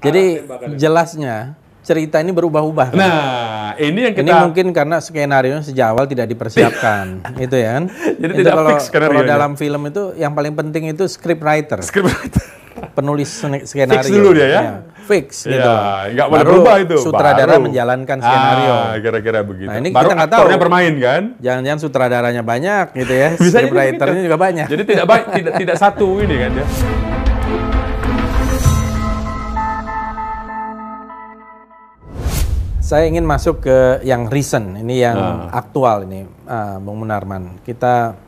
Jadi jelasnya cerita ini berubah-ubah. Nah, ini yang kita... Ini mungkin karena skenario sejak awal tidak dipersiapkan, itu ya kan? Jadi itu tidak kalau, fix skenario. Kalau dalam film itu yang paling penting itu scriptwriter. Penulis skenario. Fix dulu dia ya? Fix gitu. Nggak boleh berubah itu. Sutradara menjalankan skenario. Kira-kira begitu. Nah, ini baru kita nggak tahu. aktornya bermain kan? Jangan-jangan sutradaranya banyak gitu ya. Bisa Scriptwriternya juga banyak. Jadi tidak satu ini kan ya. Saya ingin masuk ke yang recent, ini yang aktual ini, Bung Munarman. Kita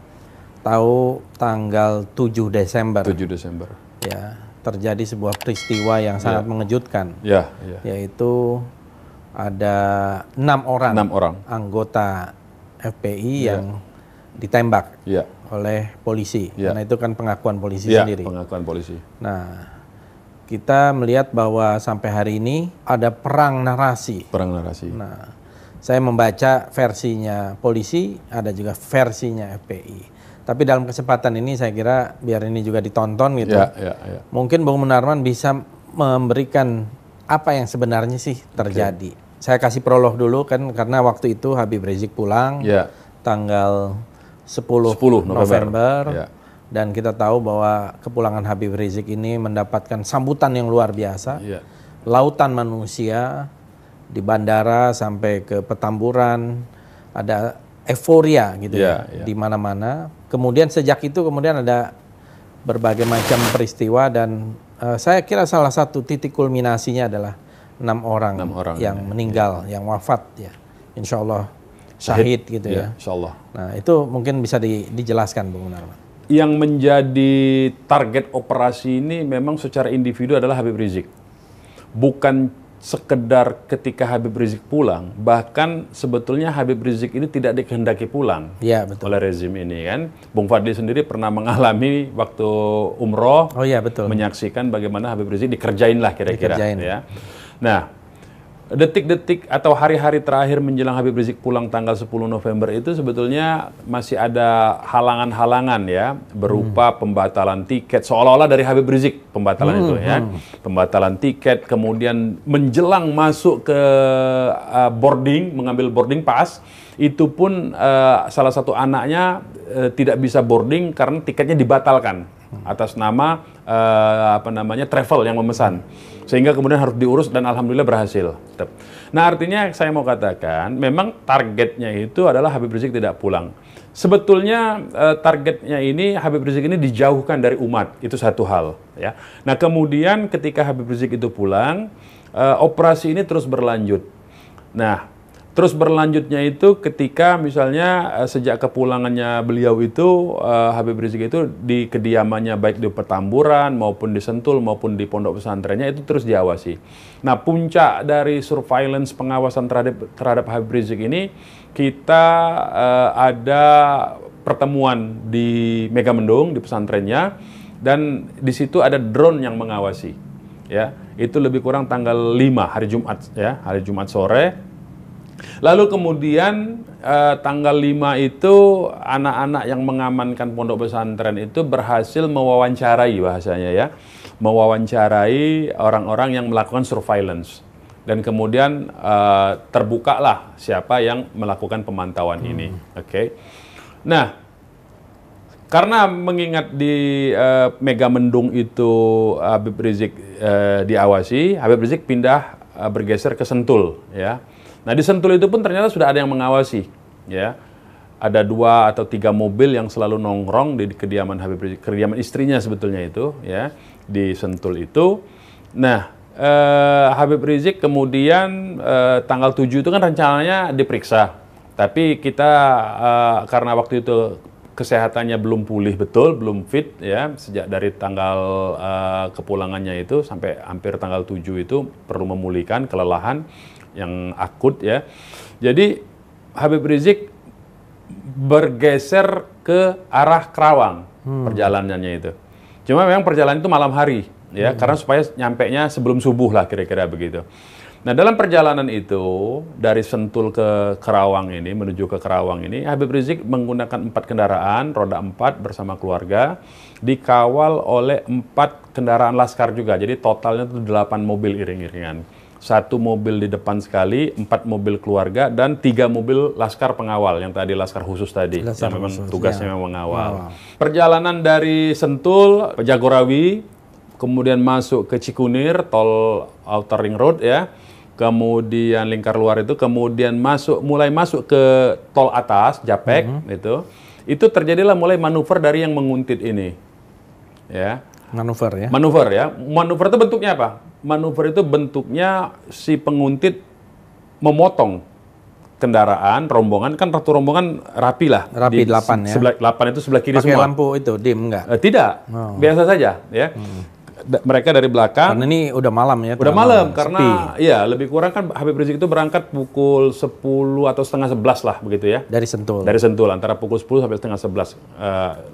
tahu tanggal 7 Desember. 7 Desember. Ya, terjadi sebuah peristiwa yang sangat mengejutkan. Yaitu ada 6 orang anggota FPI yang ditembak oleh polisi. Karena itu kan pengakuan polisi sendiri. Pengakuan polisi. Nah, kita melihat bahwa sampai hari ini ada perang narasi. Perang narasi. Nah, saya membaca versinya polisi, ada juga versinya FPI. Tapi dalam kesempatan ini saya kira biar ini juga ditonton gitu. Mungkin Bung Munarman bisa memberikan apa yang sebenarnya sih terjadi. Saya kasih prolog dulu kan karena waktu itu Habib Rizik pulang tanggal 10 November. Dan kita tahu bahwa kepulangan Habib Rizik ini mendapatkan sambutan yang luar biasa. Lautan manusia di bandara sampai ke Petamburan, ada euforia gitu di mana-mana. Kemudian sejak itu kemudian ada berbagai macam peristiwa dan saya kira salah satu titik kulminasinya adalah 6 orang yang meninggal, yang wafat ya. Insya Allah syahid gitu ya. Insya Allah. Nah itu mungkin bisa dijelaskan Bung Munarman. Yang menjadi target operasi ini memang secara individu adalah Habib Rizik. Bukan sekedar ketika Habib Rizik pulang, bahkan sebetulnya Habib Rizik ini tidak dikehendaki pulang oleh rezim ini kan. Bung Fadli sendiri pernah mengalami waktu umroh, menyaksikan bagaimana Habib Rizik dikerjain lah kira-kira. Ya. Nah, detik-detik atau hari-hari terakhir menjelang Habib Rizik pulang tanggal 10 November itu sebetulnya masih ada halangan-halangan ya, berupa pembatalan tiket, seolah-olah dari Habib Rizik pembatalan itu ya. Pembatalan tiket, kemudian menjelang masuk ke boarding, mengambil boarding pass, itu pun salah satu anaknya tidak bisa boarding karena tiketnya dibatalkan atas nama travel yang memesan. Sehingga kemudian harus diurus dan alhamdulillah berhasil. Nah artinya saya mau katakan memang targetnya itu adalah Habib Rizik tidak pulang. Sebetulnya targetnya ini Habib Rizik ini dijauhkan dari umat, itu satu hal ya. Nah kemudian ketika Habib Rizik itu pulang, operasi ini terus berlanjut. Nah terus berlanjutnya itu ketika misalnya sejak kepulangannya beliau itu Habib Rizik itu di kediamannya baik di Petamburan maupun di Sentul maupun di pondok pesantrennya itu terus diawasi. Nah puncak dari surveillance pengawasan terhadap Habib Rizik ini kita ada pertemuan di Megamendung di pesantrennya dan di situ ada drone yang mengawasi. Ya, itu lebih kurang tanggal 5 hari Jumat ya, hari Jumat sore. Lalu kemudian tanggal 5 itu anak-anak yang mengamankan pondok pesantren itu berhasil mewawancarai bahasanya ya. Mewawancarai orang-orang yang melakukan surveillance. Dan kemudian terbukalah siapa yang melakukan pemantauan ini. Oke. Nah, karena mengingat di Megamendung itu Habib Rizik diawasi, Habib Rizik pindah bergeser ke Sentul ya. Nah di Sentul itu pun ternyata sudah ada yang mengawasi, ya. Ada 2 atau 3 mobil yang selalu nongkrong di kediaman Habib Rizik, kediaman istrinya sebetulnya itu, ya, di Sentul itu. Nah Habib Rizik kemudian tanggal 7 itu kan rencananya diperiksa, tapi kita karena waktu itu kesehatannya belum pulih betul, belum fit, ya, sejak dari tanggal kepulangannya itu sampai hampir tanggal 7 itu perlu memulihkan kelelahan yang akut ya. Jadi Habib Rizik bergeser ke arah Kerawang perjalanannya itu. Cuma memang perjalanan itu malam hari ya, karena supaya nyampenya sebelum subuh lah kira-kira begitu. Nah, dalam perjalanan itu dari Sentul ke Kerawang ini, menuju ke Kerawang ini, Habib Rizik menggunakan 4 kendaraan, roda 4 bersama keluarga, dikawal oleh 4 kendaraan laskar juga. Jadi totalnya itu 8 mobil iring-iringan. 1 mobil di depan sekali, 4 mobil keluarga, dan 3 mobil laskar pengawal, yang tadi laskar khusus tadi, laskar yang memang khusus, tugasnya memang mengawal. Perjalanan dari Sentul, Jagorawi, kemudian masuk ke Cikunir, tol Outer Ring Road ya, kemudian lingkar luar itu, kemudian mulai masuk ke tol atas, Japek, itu terjadilah mulai manuver dari yang menguntit ini. Ya. Manuver ya? Manuver ya. Manuver itu bentuknya apa? Manuver itu bentuknya si penguntit memotong kendaraan, rombongan, kan satu rombongan rapi lah. Rapi 8 ya? 8 itu sebelah kiri pakai semua. Pakai lampu itu, dim enggak? Tidak, biasa saja ya. Mereka dari belakang. Karena ini udah malam ya? Udah malam, karena ya lebih kurang kan Habib Rizik itu berangkat pukul 10 atau setengah 11 lah begitu ya. Dari Sentul? Dari Sentul, antara pukul 10 sampai setengah 11.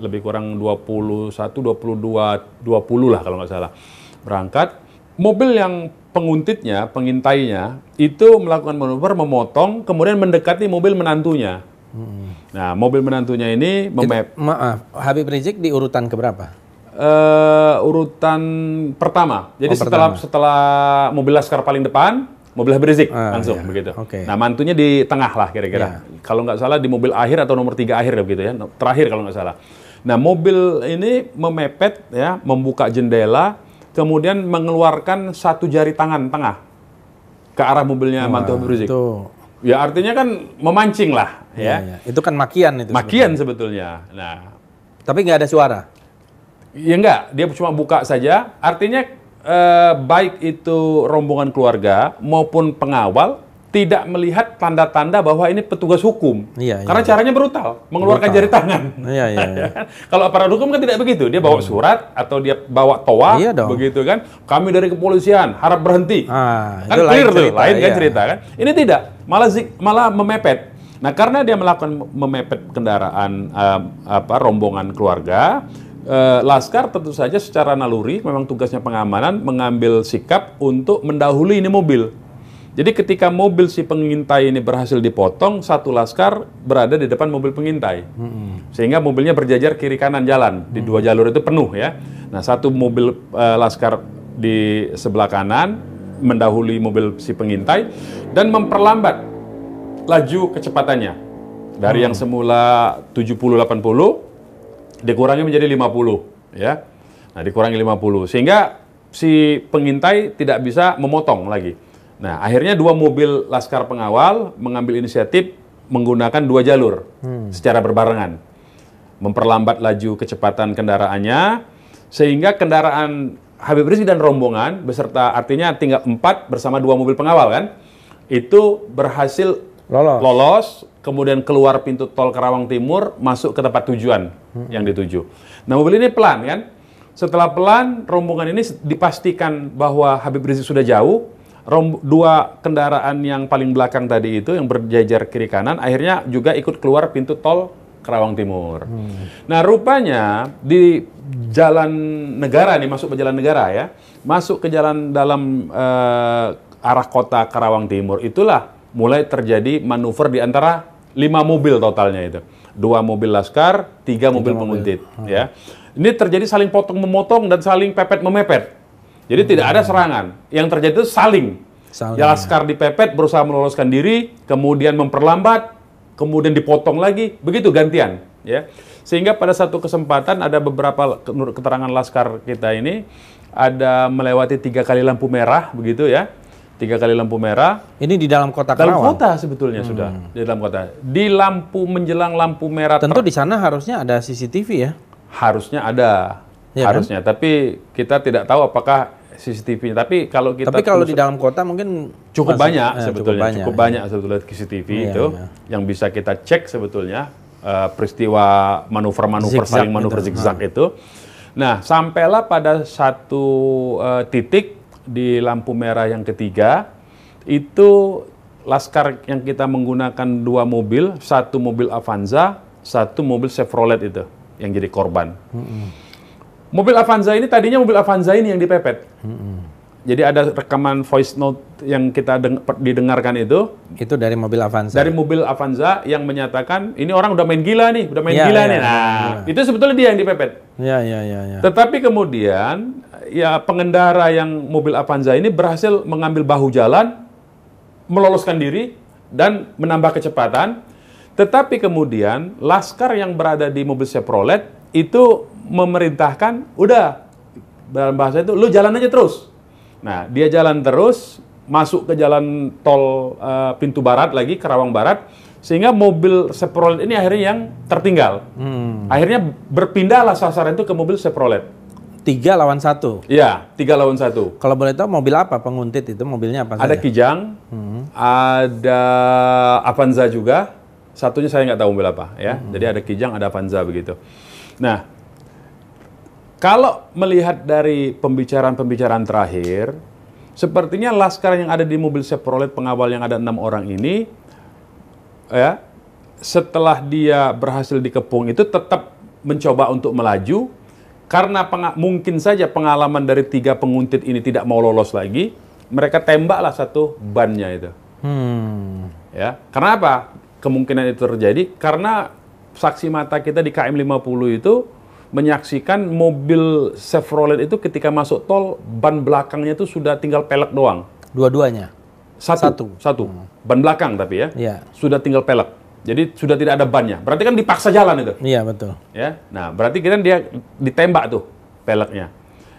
Lebih kurang 21, 22, 20 lah kalau nggak salah. Berangkat, mobil yang penguntitnya, pengintainya, itu melakukan manuver, memotong, kemudian mendekati mobil menantunya. Nah, mobil menantunya ini maaf, Habib Rizik di urutan keberapa? Urutan pertama. Jadi setelah mobil laskar paling depan, mobil Habib Rizik langsung begitu. Nah, mantunya di tengah lah kira-kira. Kalau nggak salah di mobil akhir atau nomor 3 akhir begitu ya. Terakhir kalau nggak salah. Nah, mobil ini memepet ya, membuka jendela, kemudian mengeluarkan 1 jari tangan tengah ke arah mobilnya mantu Habib Rizik. Ya artinya kan memancing lah ya. Itu kan makian itu. Makian sebetulnya. Nah, tapi nggak ada suara. Ya enggak, dia cuma buka saja. Artinya baik itu rombongan keluarga maupun pengawal tidak melihat tanda-tanda bahwa ini petugas hukum. Karena caranya brutal, mengeluarkan jari tangan. Kalau aparat hukum kan tidak begitu. Dia bawa surat atau dia bawa toa, begitu kan. Kami dari kepolisian harap berhenti. Kan clear tuh, lain kan cerita kan. Ini tidak, malah memepet. Nah, karena dia melakukan memepet kendaraan rombongan keluarga, Laskar tentu saja secara naluri, memang tugasnya pengamanan, mengambil sikap untuk mendahului ini mobil. Jadi ketika mobil si pengintai ini berhasil dipotong, 1 laskar berada di depan mobil pengintai. Sehingga mobilnya berjajar kiri kanan jalan, di 2 jalur itu penuh ya. Nah, 1 mobil laskar di sebelah kanan, mendahului mobil si pengintai, dan memperlambat laju kecepatannya. Dari yang semula 70-80, dikurangi menjadi 50 ya. Nah, dikurangi 50 sehingga si pengintai tidak bisa memotong lagi. Nah, akhirnya 2 mobil laskar pengawal mengambil inisiatif menggunakan 2 jalur secara berbarengan. Memperlambat laju kecepatan kendaraannya sehingga kendaraan Habib Rizik dan rombongan beserta artinya tinggal 4 bersama 2 mobil pengawal kan. Itu berhasil lolos, kemudian keluar pintu tol Kerawang Timur, masuk ke tempat tujuan yang dituju. Nah, mobil ini pelan kan? Setelah pelan, rombongan ini dipastikan bahwa Habib Rizik sudah jauh. 2 kendaraan yang paling belakang tadi itu, yang berjajar kiri kanan, akhirnya juga ikut keluar pintu tol Kerawang Timur. Nah, rupanya di jalan negara nih, masuk ke jalan negara ya, masuk ke jalan dalam arah kota Kerawang Timur, itulah mulai terjadi manuver di antara 5 mobil totalnya itu. 2 mobil laskar, 3 mobil penguntit. Ya. Ini terjadi saling potong-memotong dan saling pepet-memepet. Jadi tidak ada serangan. Yang terjadi itu saling. Ya, laskar dipepet, berusaha meloloskan diri, kemudian memperlambat, kemudian dipotong lagi, begitu gantian. Ya. Sehingga pada satu kesempatan ada beberapa keterangan laskar kita ini, ada melewati 3 kali lampu merah, begitu ya. 3 kali lampu merah. Ini di dalam kota Kerawang? Dalam kota sebetulnya sudah. Di dalam kota. Di lampu menjelang lampu merah. Tentu di sana harusnya ada CCTV ya? Harusnya ada. Ya, harusnya. Kan? Tapi kita tidak tahu apakah CCTV-nya. Tapi kalau di dalam kota mungkin cukup banyak sebetulnya. Cukup banyak sebetulnya CCTV itu yang bisa kita cek sebetulnya peristiwa manuver-manuver saling manuver zigzag itu. Nah, sampailah pada satu titik di lampu merah yang ketiga, itu laskar yang kita menggunakan 2 mobil, 1 mobil Avanza, 1 mobil Chevrolet itu yang jadi korban. Mobil Avanza ini tadinya mobil Avanza ini yang dipepet. Jadi ada rekaman voice note yang kita didengarkan itu. Itu dari mobil Avanza. Dari mobil Avanza yang menyatakan ini orang udah main gila nih, udah main gila nih. Nah, itu sebetulnya dia yang dipepet. Ya. Tetapi kemudian ya pengendara yang mobil Avanza ini berhasil mengambil bahu jalan, meloloskan diri dan menambah kecepatan. Tetapi kemudian laskar yang berada di mobil Chevrolet itu memerintahkan, udah dalam bahasa itu, lu jalan aja terus. Nah, dia jalan terus, masuk ke jalan tol pintu barat lagi, Karawang Barat, sehingga mobil Chevrolet ini akhirnya yang tertinggal. Akhirnya berpindahlah sasaran itu ke mobil Chevrolet. 3 lawan 1? Iya, 3 lawan 1. Kalau boleh tahu mobil apa penguntit itu? Mobilnya apa Ada saja? Kijang, ada Avanza juga, satunya saya nggak tahu mobil apa ya. Jadi ada Kijang, ada Avanza begitu. Nah, kalau melihat dari pembicaraan-pembicaraan terakhir, sepertinya laskar yang ada di mobil Chevrolet pengawal yang ada 6 orang ini, ya, setelah dia berhasil dikepung itu tetap mencoba untuk melaju, karena mungkin saja pengalaman dari 3 penguntit ini tidak mau lolos lagi, mereka tembaklah satu bannya itu. Ya, karena apa? Kemungkinan itu terjadi karena saksi mata kita di KM 50 itu menyaksikan mobil Chevrolet itu ketika masuk tol, ban belakangnya itu sudah tinggal pelek doang. Dua-duanya? Satu. Ban belakang tapi ya. Sudah tinggal pelek. Jadi sudah tidak ada bannya. Berarti kan dipaksa jalan itu. Iya, betul. Ya. Nah, berarti kan dia ditembak tuh peleknya.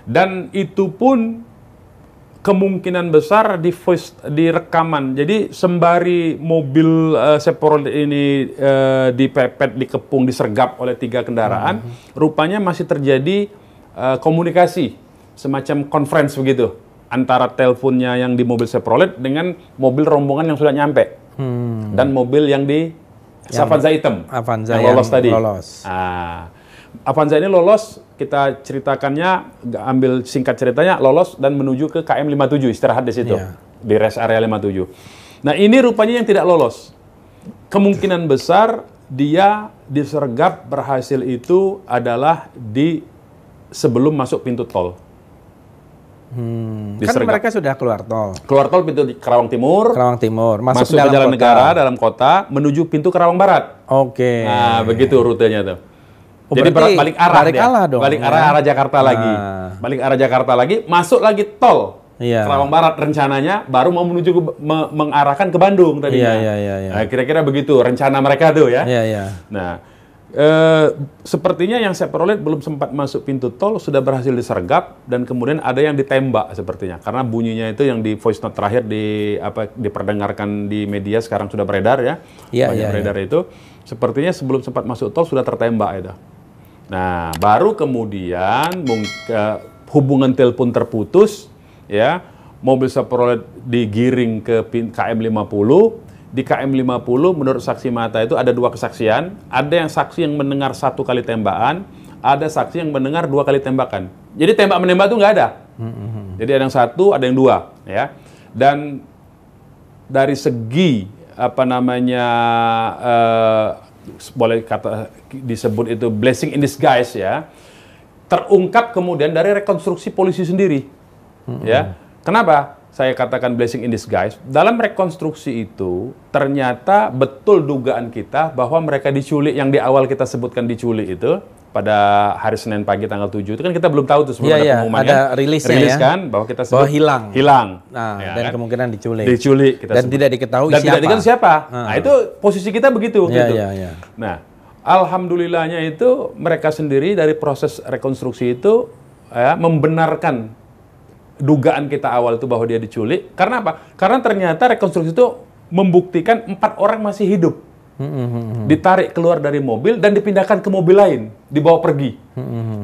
Dan itu pun kemungkinan besar di rekaman. Jadi sembari mobil Chevrolet ini dipepet, dikepung, disergap oleh 3 kendaraan, rupanya masih terjadi komunikasi, semacam conference begitu, antara teleponnya yang di mobil Chevrolet dengan mobil rombongan yang sudah nyampe. Dan mobil yang di Avanza hitam, Avanza yang lolos tadi. Lolos. Avanza ini lolos, kita ceritakannya, ambil singkat ceritanya, lolos dan menuju ke KM 57, istirahat di situ, di rest area 57. Nah, ini rupanya yang tidak lolos. Kemungkinan besar dia disergap berhasil itu adalah di sebelum masuk pintu tol. Kan mereka sudah keluar tol. Keluar tol pintu di Karawang Timur. Masuk ke Jalan Negara, dalam kota, menuju pintu Karawang Barat. Oke. Nah, begitu rutenya tuh. Jadi balik arah dong. Balik arah Jakarta lagi. Balik arah Jakarta lagi, masuk lagi tol. Karawang Barat rencananya baru mau menuju mengarahkan ke Bandung tadinya. Nah, kira-kira begitu rencana mereka tuh ya. Nah, sepertinya yang Chevrolet belum sempat masuk pintu tol sudah berhasil disergap dan kemudian ada yang ditembak sepertinya. Karena bunyinya itu yang di voice note terakhir diperdengarkan di media sekarang sudah beredar ya. Beredar itu. Sepertinya sebelum sempat masuk tol sudah tertembak itu. Nah, baru kemudian hubungan telepon terputus, ya, mobil Chevrolet digiring ke KM 50. Di KM 50, menurut saksi mata itu ada 2 kesaksian. Ada yang saksi yang mendengar 1 kali tembakan, ada saksi yang mendengar 2 kali tembakan. Jadi tembak-menembak itu nggak ada. Jadi ada yang 1, ada yang 2, ya. Dan dari segi boleh disebut itu blessing in disguise ya, terungkap kemudian dari rekonstruksi polisi sendiri. Ya, kenapa saya katakan blessing in disguise? Dalam rekonstruksi itu ternyata betul dugaan kita bahwa mereka diculik, yang di awal kita sebutkan diculik itu pada hari Senin pagi tanggal 7 itu kan kita belum tahu tuh sebelum ada pengumuman ada rilisnya rilis ya, kan bahwa kita sebut hilang. Nah, ya, dan kan? kemungkinan diculik kita dan sebut. tidak diketahui dan siapa. Tidak diketahui siapa. Nah, itu posisi kita begitu gitu. Nah, alhamdulillahnya itu mereka sendiri dari proses rekonstruksi itu ya, membenarkan dugaan kita awal itu bahwa dia diculik. Karena apa? Karena ternyata rekonstruksi itu membuktikan 4 orang masih hidup. Ditarik keluar dari mobil dan dipindahkan ke mobil lain, dibawa pergi.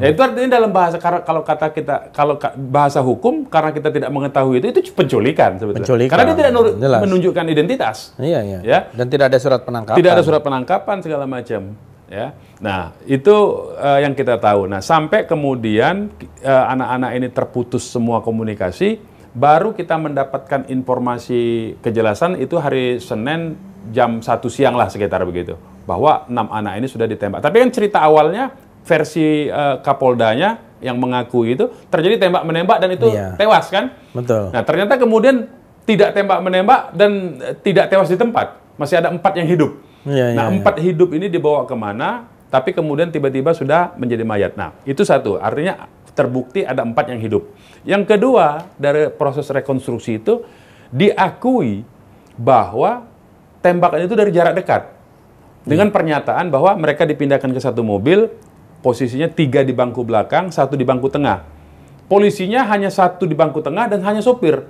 Ya, itu artinya dalam bahasa, kalau bahasa hukum, karena kita tidak mengetahui itu penculikan sebetulnya. Karena dia tidak menunjukkan identitas. Ya? Dan tidak ada surat penangkapan. Tidak ada surat penangkapan segala macam. Ya. Nah, itu yang kita tahu. Nah, sampai kemudian anak-anak ini terputus semua komunikasi, baru kita mendapatkan informasi kejelasan itu hari Senin jam 1 siang lah sekitar begitu, bahwa 6 anak ini sudah ditembak. Tapi kan cerita awalnya versi Kapoldanya yang mengaku itu terjadi tembak-menembak dan itu tewas kan? Betul. Nah ternyata kemudian tidak tembak-menembak dan tidak tewas di tempat. Masih ada 4 yang hidup. Nah 4 hidup ini dibawa kemana? Tapi kemudian tiba-tiba sudah menjadi mayat. Nah itu satu, artinya terbukti ada 4 yang hidup. Yang kedua, dari proses rekonstruksi itu diakui bahwa tembakan itu dari jarak dekat. Dengan pernyataan bahwa mereka dipindahkan ke satu mobil, posisinya 3 di bangku belakang, 1 di bangku tengah. Polisinya hanya 1 di bangku tengah dan hanya sopir.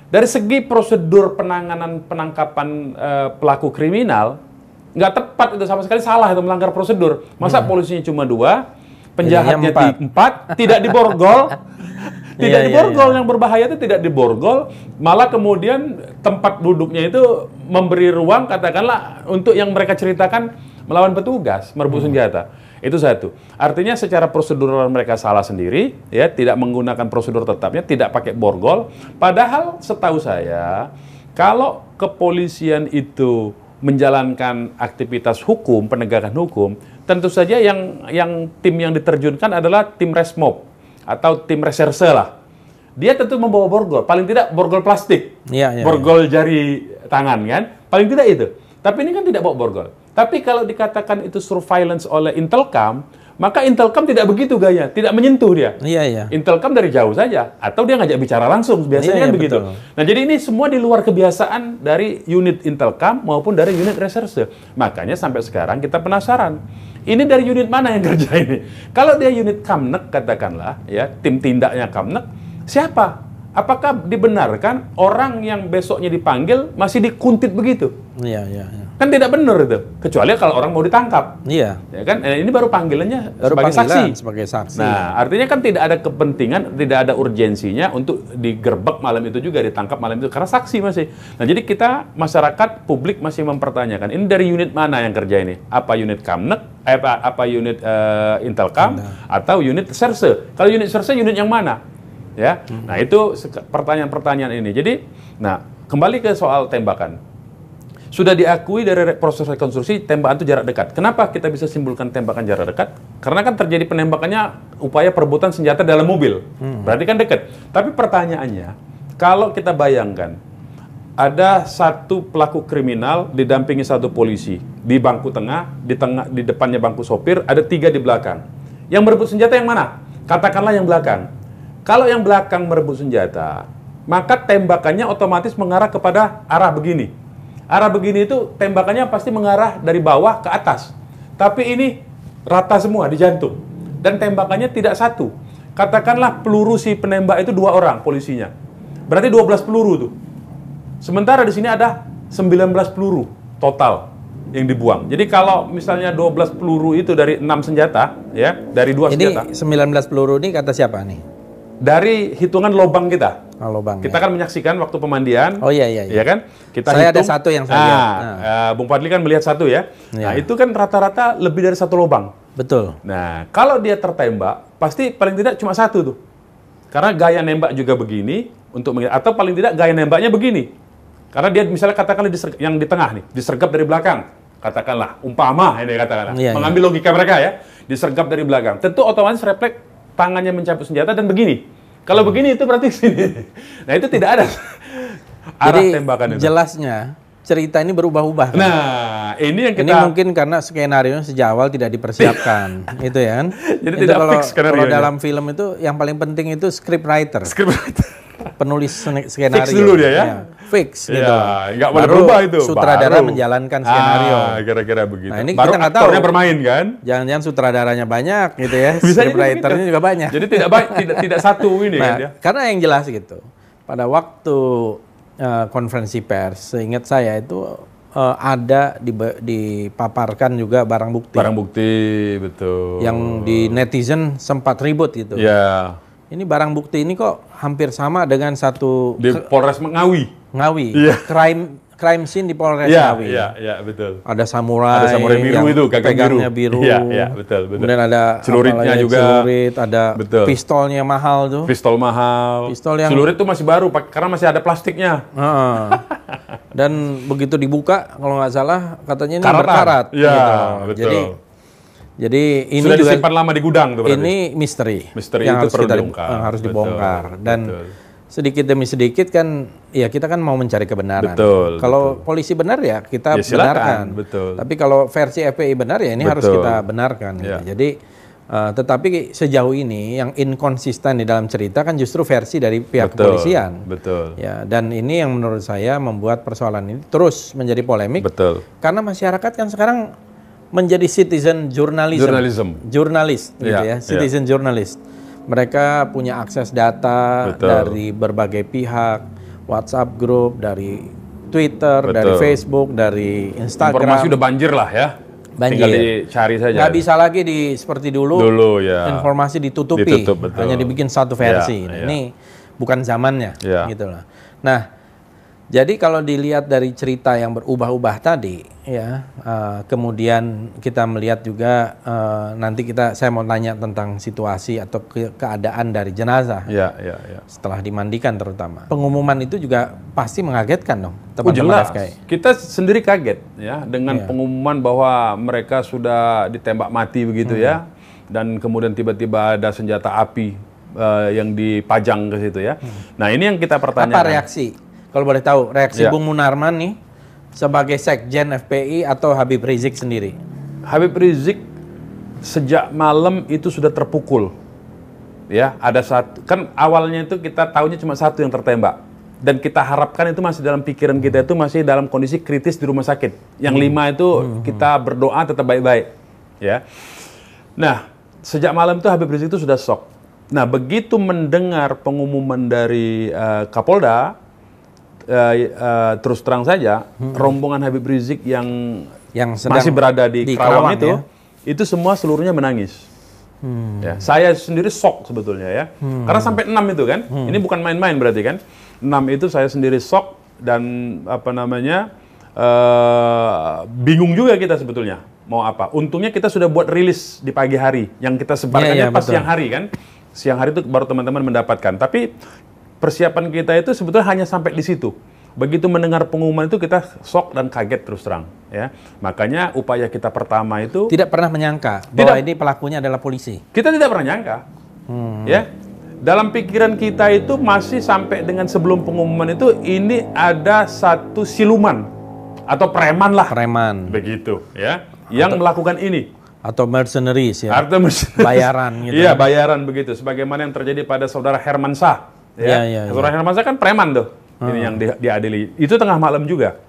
Dari segi prosedur penangkapan pelaku kriminal, nggak tepat itu, sama sekali salah, itu melanggar prosedur. Masa polisinya cuma 2, penjahatnya 4, tidak diborgol. Tidak diborgol, yang berbahaya itu tidak diborgol, malah kemudian tempat duduknya itu memberi ruang, katakanlah, untuk yang mereka ceritakan melawan petugas, merebut senjata. Itu satu. Artinya secara prosedural mereka salah sendiri, ya, tidak menggunakan prosedur tetapnya, tidak pakai borgol. Padahal setahu saya, kalau kepolisian itu menjalankan aktivitas hukum, penegakan hukum, tentu saja yang tim yang diterjunkan adalah tim resmob atau tim reserse lah. Dia tentu membawa borgol, paling tidak borgol plastik, borgol jari tangan kan, paling tidak itu. Tapi ini kan tidak bawa borgol. Tapi kalau dikatakan itu surveillance oleh Intelcam, maka Intelcam tidak begitu gaya, tidak menyentuh dia. Intelcam dari jauh saja, atau dia ngajak bicara langsung, biasanya kan begitu. Betul. Nah jadi ini semua di luar kebiasaan dari unit Intelcam maupun dari unit reserse. Makanya sampai sekarang kita penasaran. Ini dari unit mana yang kerja ini? Kalau dia unit Kamnek, katakanlah, ya, tim tindaknya Kamnek, siapa? Apakah dibenarkan orang yang besoknya dipanggil masih dikuntit begitu? Kan tidak benar itu. Kecuali kalau orang mau ditangkap. Ya kan? Ini baru panggilannya sebagai saksi. Nah, artinya kan tidak ada kepentingan, tidak ada urgensinya untuk digerebek malam itu juga, ditangkap malam itu, karena saksi masih. Nah, jadi kita, masyarakat, publik masih mempertanyakan, ini dari unit mana yang kerja ini? Apa unit Kamnek? Apa unit Intelcam? Atau unit reserse? Kalau unit reserse, unit yang mana? Ya, nah itu pertanyaan-pertanyaan ini. Jadi, nah kembali ke soal tembakan. Sudah diakui dari proses rekonstruksi tembakan itu jarak dekat. Kenapa kita bisa simpulkan tembakan jarak dekat? Karena kan terjadi penembakannya upaya perebutan senjata dalam mobil. Berarti kan dekat. Tapi pertanyaannya, kalau kita bayangkan ada satu pelaku kriminal didampingi 1 polisi di bangku tengah, di depannya bangku sopir, ada 3 di belakang. Yang merebut senjata yang mana? Katakanlah yang belakang. Kalau yang belakang merebut senjata, maka tembakannya otomatis mengarah kepada arah begini. Arah begini itu tembakannya pasti mengarah dari bawah ke atas. Tapi ini rata semua di jantung. Dan tembakannya tidak satu. Katakanlah peluru si penembak itu 2 orang polisinya. Berarti 12 peluru tuh. Sementara di sini ada 19 peluru total yang dibuang. Jadi kalau misalnya 12 peluru itu dari 6 senjata, ya, dari 2 senjata. Ini 19 peluru ini kata siapa nih? Dari hitungan lobang kita. Lobang, kita kan menyaksikan waktu pemandian. Iya kan? Kita saya hitung, ada 1 yang saya lihat. Bung Fadli kan melihat 1 ya. Nah, itu kan rata-rata lebih dari 1 lobang. Betul. Nah, kalau dia tertembak, pasti paling tidak cuma 1 tuh. Karena gaya nembak juga begini, atau paling tidak gaya nembaknya begini. Karena dia misalnya katakanlah yang di tengah nih, disergap dari belakang. Katakanlah, umpama ini katakanlah. Mengambil logika mereka ya, disergap dari belakang. Tentu otomatis refleks tangannya mencabut senjata dan begini. Kalau begini itu berarti sini. Nah itu tidak ada arah tembakan itu. Jelasnya cerita ini berubah-ubah. Kan? Nah ini yang kita. Ini mungkin karena skenario sejak awal tidak dipersiapkan, itu ya kan. Jadi itu tidak fix skenario. Kalau dalam film itu yang paling penting itu scriptwriter. Penulis skenario. Fix dulu dia ya. Fix gitu. Nggak boleh berubah itu. Sutradara menjalankan skenario. Kira-kira begitu. Nah, ini baru kita nggak tahu. aktornya bermain kan? Jangan-jangan sutradaranya banyak gitu ya. Scriptwriternya juga banyak. Jadi tidak satu ini kan ya. Karena yang jelas gitu. Pada waktu konferensi pers, seingat saya itu ada dipaparkan juga barang bukti. Barang bukti, betul. Yang di netizen sempat ribut gitu. Ya. Ini barang bukti ini kok hampir sama dengan satu di Polres Ngawi. Crime scene di Polres Ngawi. Iya, betul. Ada samurai biru itu, pegangnya biru. Iya, betul. Kemudian ada celuritnya juga. Celurit, ada pistolnya mahal tuh. Pistol mahal. Pistol yang celurit itu masih baru karena masih ada plastiknya. Dan begitu dibuka kalau nggak salah katanya ini Karatan. berkarat. Iya, gitu. betul. Jadi Jadi ini sudah juga disimpan lama di gudang tuh berarti. Ini misteri yang harus perlu harus dibongkar. Dan sedikit demi sedikit kan, ya kita kan mau mencari kebenaran. Kalau polisi benar ya kita benarkan. Tapi kalau versi FPI benar ya ini harus kita benarkan. Gitu. Jadi tetapi sejauh ini yang inkonsisten di dalam cerita kan justru versi dari pihak kepolisian. Ya, dan ini yang menurut saya membuat persoalan ini terus menjadi polemik. Karena masyarakat kan sekarang menjadi citizen jurnalis gitu ya, citizen journalist. Mereka punya akses data dari berbagai pihak, WhatsApp group, dari Twitter, dari Facebook, dari Instagram. Informasi udah banjir lah ya. Tinggal dicari saja. Nggak bisa lagi seperti dulu informasi ditutupi, hanya dibikin satu versi. Ini bukan zamannya, gitu lah. Nah, jadi kalau dilihat dari cerita yang berubah-ubah tadi, ya, kemudian kita melihat juga nanti saya mau tanya tentang situasi atau keadaan dari jenazah setelah dimandikan terutama. Pengumuman itu juga pasti mengagetkan dong teman-teman FKI. Kita sendiri kaget ya dengan pengumuman bahwa mereka sudah ditembak mati begitu ya, dan kemudian tiba-tiba ada senjata api yang dipajang ke situ ya. Nah ini yang kita pertanyakan. Apa reaksi? Kalau boleh tahu, reaksi Bung Munarman nih sebagai Sekjen FPI atau Habib Rizik sendiri? Habib Rizik sejak malam itu sudah terpukul. Ya, ada satu, kan awalnya itu kita tahunya cuma satu yang tertembak. Dan kita harapkan itu masih dalam pikiran kita itu masih dalam kondisi kritis di rumah sakit. Yang 5 itu kita berdoa tetap baik-baik. Ya. Nah, sejak malam itu Habib Rizik itu sudah shock. Nah, begitu mendengar pengumuman dari Kapolda, terus terang saja, rombongan Habib Rizik yang masih berada di Kerawang itu semua seluruhnya menangis. Ya, saya sendiri shock sebetulnya ya, karena sampai 6 itu kan, ini bukan main-main berarti kan, 6 itu saya sendiri shock dan bingung juga kita sebetulnya mau apa. Untungnya kita sudah buat rilis di pagi hari, yang kita sebarkannya pas siang hari kan, siang hari itu baru teman-teman mendapatkan. Tapi persiapan kita itu sebetulnya hanya sampai di situ. Begitu mendengar pengumuman itu kita shock dan kaget terus terang. Ya, makanya upaya kita pertama itu tidak pernah menyangka bahwa ini pelakunya adalah polisi. Kita tidak pernah nyangka. Ya, dalam pikiran kita itu masih sampai dengan sebelum pengumuman itu ini ada satu siluman atau preman lah. Preman. Begitu. Ya, yang melakukan ini. Atau mercenaries ya. Atau bayaran gitu. Iya, bayaran begitu. Sebagaimana yang terjadi pada saudara Hermansyah. Saudara Hermansyah kan preman tuh, ini yang diadili. Itu tengah malam juga.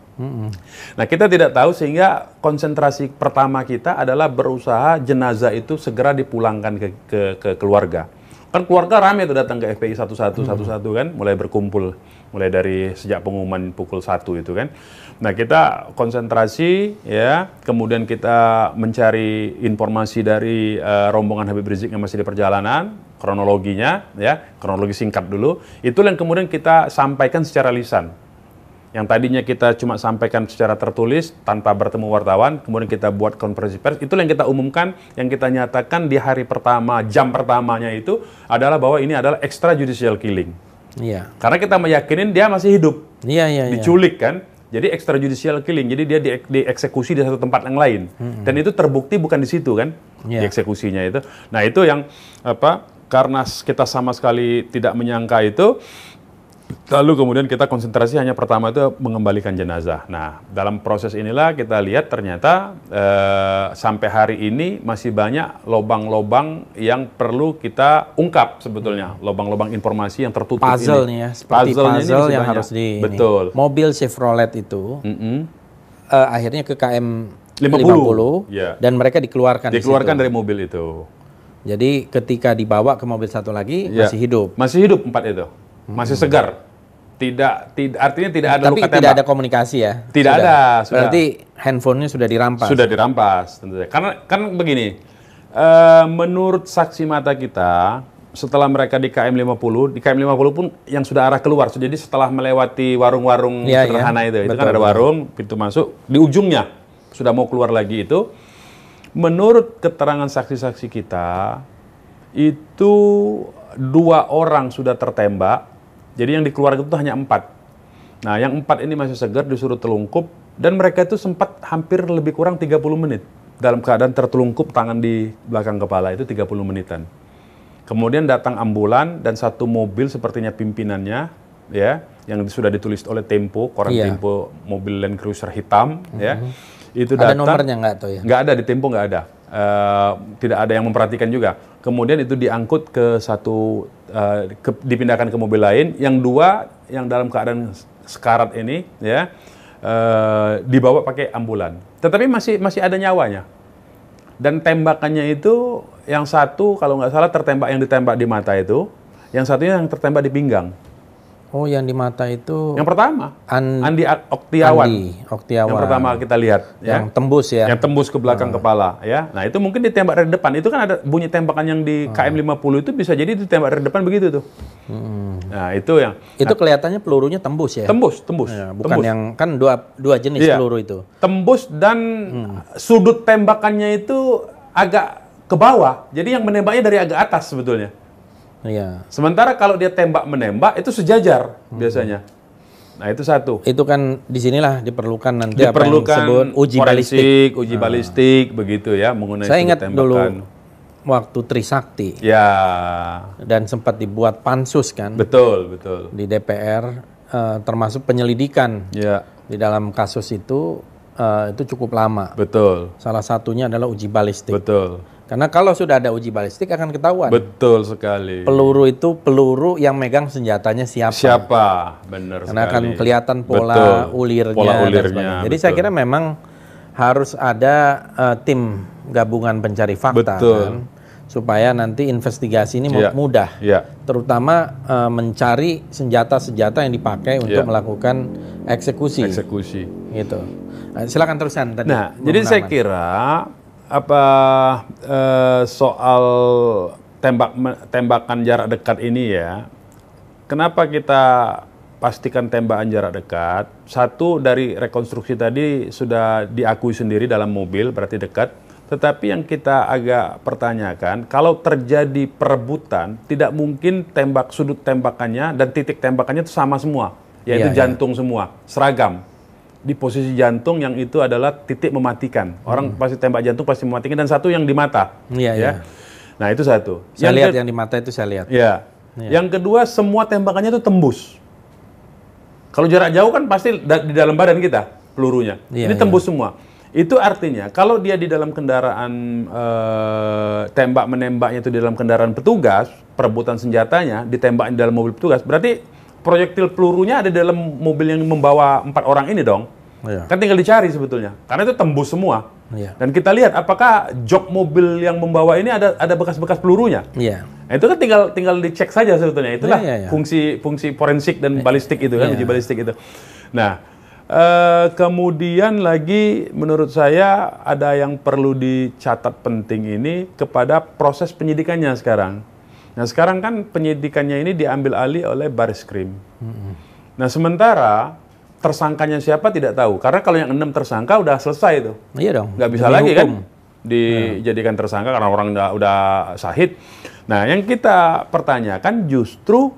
Nah, kita tidak tahu sehingga konsentrasi pertama kita adalah berusaha jenazah itu segera dipulangkan ke keluarga. Kan keluarga ramai tuh datang ke FPI satu-satu kan, mulai berkumpul, mulai dari sejak pengumuman pukul 1 itu kan. Nah, kita konsentrasi ya, kemudian kita mencari informasi dari rombongan Habib Rizik yang masih di perjalanan, kronologinya ya, kronologi singkat dulu. Itu yang kemudian kita sampaikan secara lisan. Yang tadinya kita cuma sampaikan secara tertulis tanpa bertemu wartawan, kemudian kita buat konferensi pers, itu yang kita umumkan, yang kita nyatakan di hari pertama, jam pertamanya itu adalah bahwa ini adalah extrajudicial killing. Iya. Karena kita meyakinin dia masih hidup. Iya. Diculik kan. Jadi extrajudicial killing. Jadi dia dieksekusi di satu tempat yang lain. Dan itu terbukti bukan di situ kan, dieksekusinya itu. Nah, itu yang karena kita sama sekali tidak menyangka itu. Lalu kemudian kita konsentrasi hanya pertama itu mengembalikan jenazah. Nah, dalam proses inilah kita lihat ternyata sampai hari ini masih banyak lobang-lobang yang perlu kita ungkap sebetulnya. Lobang-lobang informasi yang tertutup puzzle ini. Seperti puzzle yang harus Betul. Mobil Chevrolet itu akhirnya ke KM 50 dan mereka dikeluarkan dari mobil itu. Jadi ketika dibawa ke mobil satu lagi masih hidup. Masih hidup 4 itu. Masih segar. Artinya tidak ada luka tembak. Tapi tidak ada komunikasi ya? Tidak ada. Berarti handphonenya sudah dirampas? Sudah dirampas, tentu saja. Karena kan begini, menurut saksi mata kita, setelah mereka di KM 50 pun yang sudah arah keluar. Jadi setelah melewati warung-warung sederhana itu kan ada warung, pintu masuk, di ujungnya sudah mau keluar lagi itu. Menurut keterangan saksi-saksi kita, itu 2 orang sudah tertembak. Jadi yang dikeluarkan itu hanya 4. Nah, yang 4 ini masih segar, disuruh telungkup, dan mereka itu sempat hampir lebih kurang 30 menit dalam keadaan tertelungkup tangan di belakang kepala, itu 30 menitan. Kemudian datang ambulan dan satu mobil sepertinya pimpinannya, ya, yang sudah ditulis oleh Tempo, koran Tempo, mobil Land Cruiser hitam, ya. Itu ada datang. nomornya nggak tuh ya? Nggak ada di Tempo, nggak ada. Tidak ada yang memperhatikan juga. Kemudian itu diangkut ke satu, dipindahkan ke mobil lain. Yang dua, yang dalam keadaan sekarat ini, ya, dibawa pakai ambulan. Tetapi masih ada nyawanya. Dan tembakannya itu, yang satu kalau nggak salah yang ditembak di mata itu, yang satunya yang tertembak di pinggang. Oh, yang di mata itu yang pertama, Andi Oktiawan. Yang pertama kita lihat, yang tembus ya. Yang tembus ke belakang kepala, ya. Nah, itu mungkin ditembak dari depan. Itu kan ada bunyi tembakan yang di KM50 itu bisa jadi ditembak dari depan begitu tuh. Nah, itu yang kelihatannya pelurunya tembus ya. Tembus. Ya, bukan yang kan dua jenis peluru itu. Tembus dan sudut tembakannya itu agak ke bawah. Jadi yang menembaknya dari agak atas sebetulnya. Iya. Sementara kalau dia tembak menembak itu sejajar biasanya. Nah, itu satu. Itu kan disinilah diperlukan nanti apa yang disebut uji balistik. Uji balistik begitu ya mengenai saya ingat tembakan. dulu waktu Trisakti. Ya. Dan sempat dibuat pansus kan. Betul. Di DPR termasuk penyelidikan. Ya. Di dalam kasus itu cukup lama. Betul. Salah satunya adalah uji balistik. Betul. Karena kalau sudah ada uji balistik akan ketahuan. Betul sekali. Peluru itu peluru yang megang senjatanya siapa. Siapa, benar sekali. Karena akan kelihatan pola ulirnya. Jadi saya kira memang harus ada tim gabungan pencari fakta kan, supaya nanti investigasi ini mudah. Terutama mencari senjata-senjata yang dipakai untuk melakukan eksekusi. Gitu. Nah, silakan terusan tadi. Nah, jadi saya kira soal tembakan jarak dekat ini ya, kenapa kita pastikan tembakan jarak dekat? Satu, dari rekonstruksi tadi sudah diakui sendiri dalam mobil, berarti dekat. Tetapi yang kita agak pertanyakan, kalau terjadi perebutan, tidak mungkin sudut tembakannya dan titik tembakannya itu sama semua, yaitu jantung semua, seragam. Di posisi jantung yang itu adalah titik mematikan. Orang pasti tembak jantung pasti mematikan, dan satu yang di mata. Ya. Nah, itu satu. Saya lihat yang di mata itu saya lihat. Ya. Yang kedua, semua tembakannya itu tembus. Kalau jarak jauh kan pasti di dalam badan kita pelurunya. Ini tembus semua. Itu artinya kalau dia di dalam kendaraan tembak menembaknya itu di dalam kendaraan petugas, perebutan senjatanya ditembak di dalam mobil petugas, berarti proyektil pelurunya ada di dalam mobil yang membawa 4 orang ini dong. Kan tinggal dicari sebetulnya. Karena itu tembus semua. Dan kita lihat apakah jok mobil yang membawa ini ada bekas-bekas pelurunya. Nah, itu kan tinggal dicek saja sebetulnya. Itulah fungsi forensik dan balistik itu kan, uji balistik itu. Nah, kemudian lagi menurut saya ada yang perlu dicatat penting ini kepada proses penyidikannya sekarang. Nah, sekarang kan penyidikannya ini diambil alih oleh Bareskrim. Nah, sementara tersangkanya siapa tidak tahu. Karena kalau yang 6 tersangka udah selesai itu. Iya dong. Nggak bisa lagi kan dijadikan tersangka karena orang udah syahid. Nah, yang kita pertanyakan justru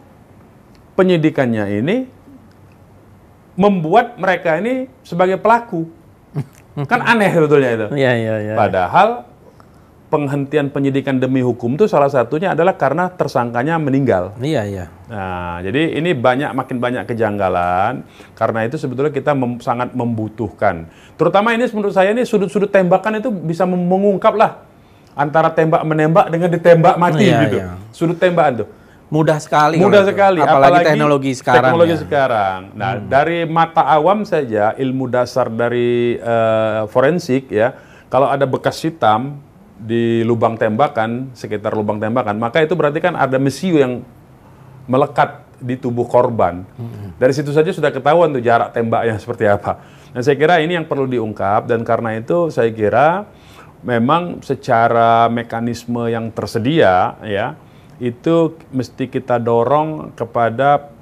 penyidikannya ini membuat mereka ini sebagai pelaku. Kan aneh sebetulnya itu. Iya. Padahal penghentian penyidikan demi hukum itu salah satunya adalah karena tersangkanya meninggal. Iya. Nah, jadi ini makin banyak kejanggalan. Karena itu sebetulnya kita sangat membutuhkan. Terutama ini menurut saya ini sudut-sudut tembakan itu bisa mengungkap lah antara tembak menembak dengan ditembak mati gitu. Sudut tembakan tuh. Mudah sekali. Apalagi teknologi sekarang. Sekarang. Nah, dari mata awam saja, ilmu dasar dari forensik ya, kalau ada bekas hitam di lubang tembakan, sekitar lubang tembakan, maka itu berarti kan ada mesiu yang melekat di tubuh korban. Dari situ saja sudah ketahuan tuh jarak tembaknya seperti apa. Nah, saya kira ini yang perlu diungkap, dan karena itu saya kira memang secara mekanisme yang tersedia ya, itu mesti kita dorong kepada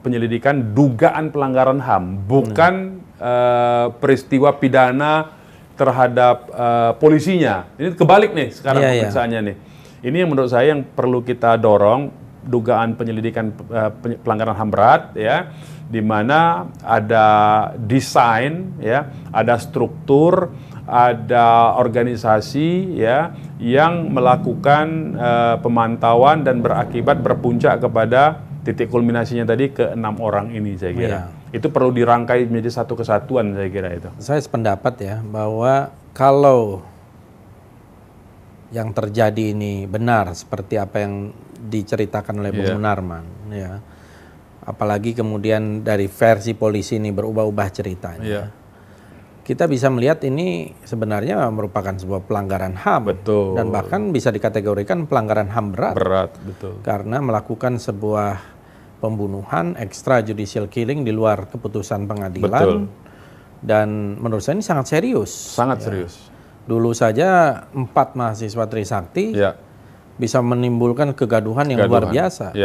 penyelidikan dugaan pelanggaran HAM, bukan peristiwa pidana terhadap polisinya. Ini kebalik nih sekarang pemeriksaannya nih. Ini yang menurut saya yang perlu kita dorong. dugaan penyelidikan pelanggaran HAM berat, ya, di mana ada desain, ya, ada struktur, ada organisasi, ya, yang melakukan pemantauan dan berakibat berpuncak kepada titik kulminasinya tadi ke 6 orang ini, saya kira. Itu perlu dirangkai menjadi satu kesatuan, saya kira itu. Saya sependapat ya bahwa kalau yang terjadi ini benar seperti apa yang diceritakan oleh Bung Munarman, ya, apalagi kemudian dari versi polisi ini berubah-ubah ceritanya, kita bisa melihat ini sebenarnya merupakan sebuah pelanggaran HAM. Betul. Dan bahkan bisa dikategorikan pelanggaran HAM berat. Berat, betul. Karena melakukan sebuah pembunuhan, extrajudicial killing di luar keputusan pengadilan. Betul. Dan menurut saya ini sangat serius. Sangat serius. Dulu saja 4 mahasiswa Trisakti bisa menimbulkan kegaduhan yang luar biasa.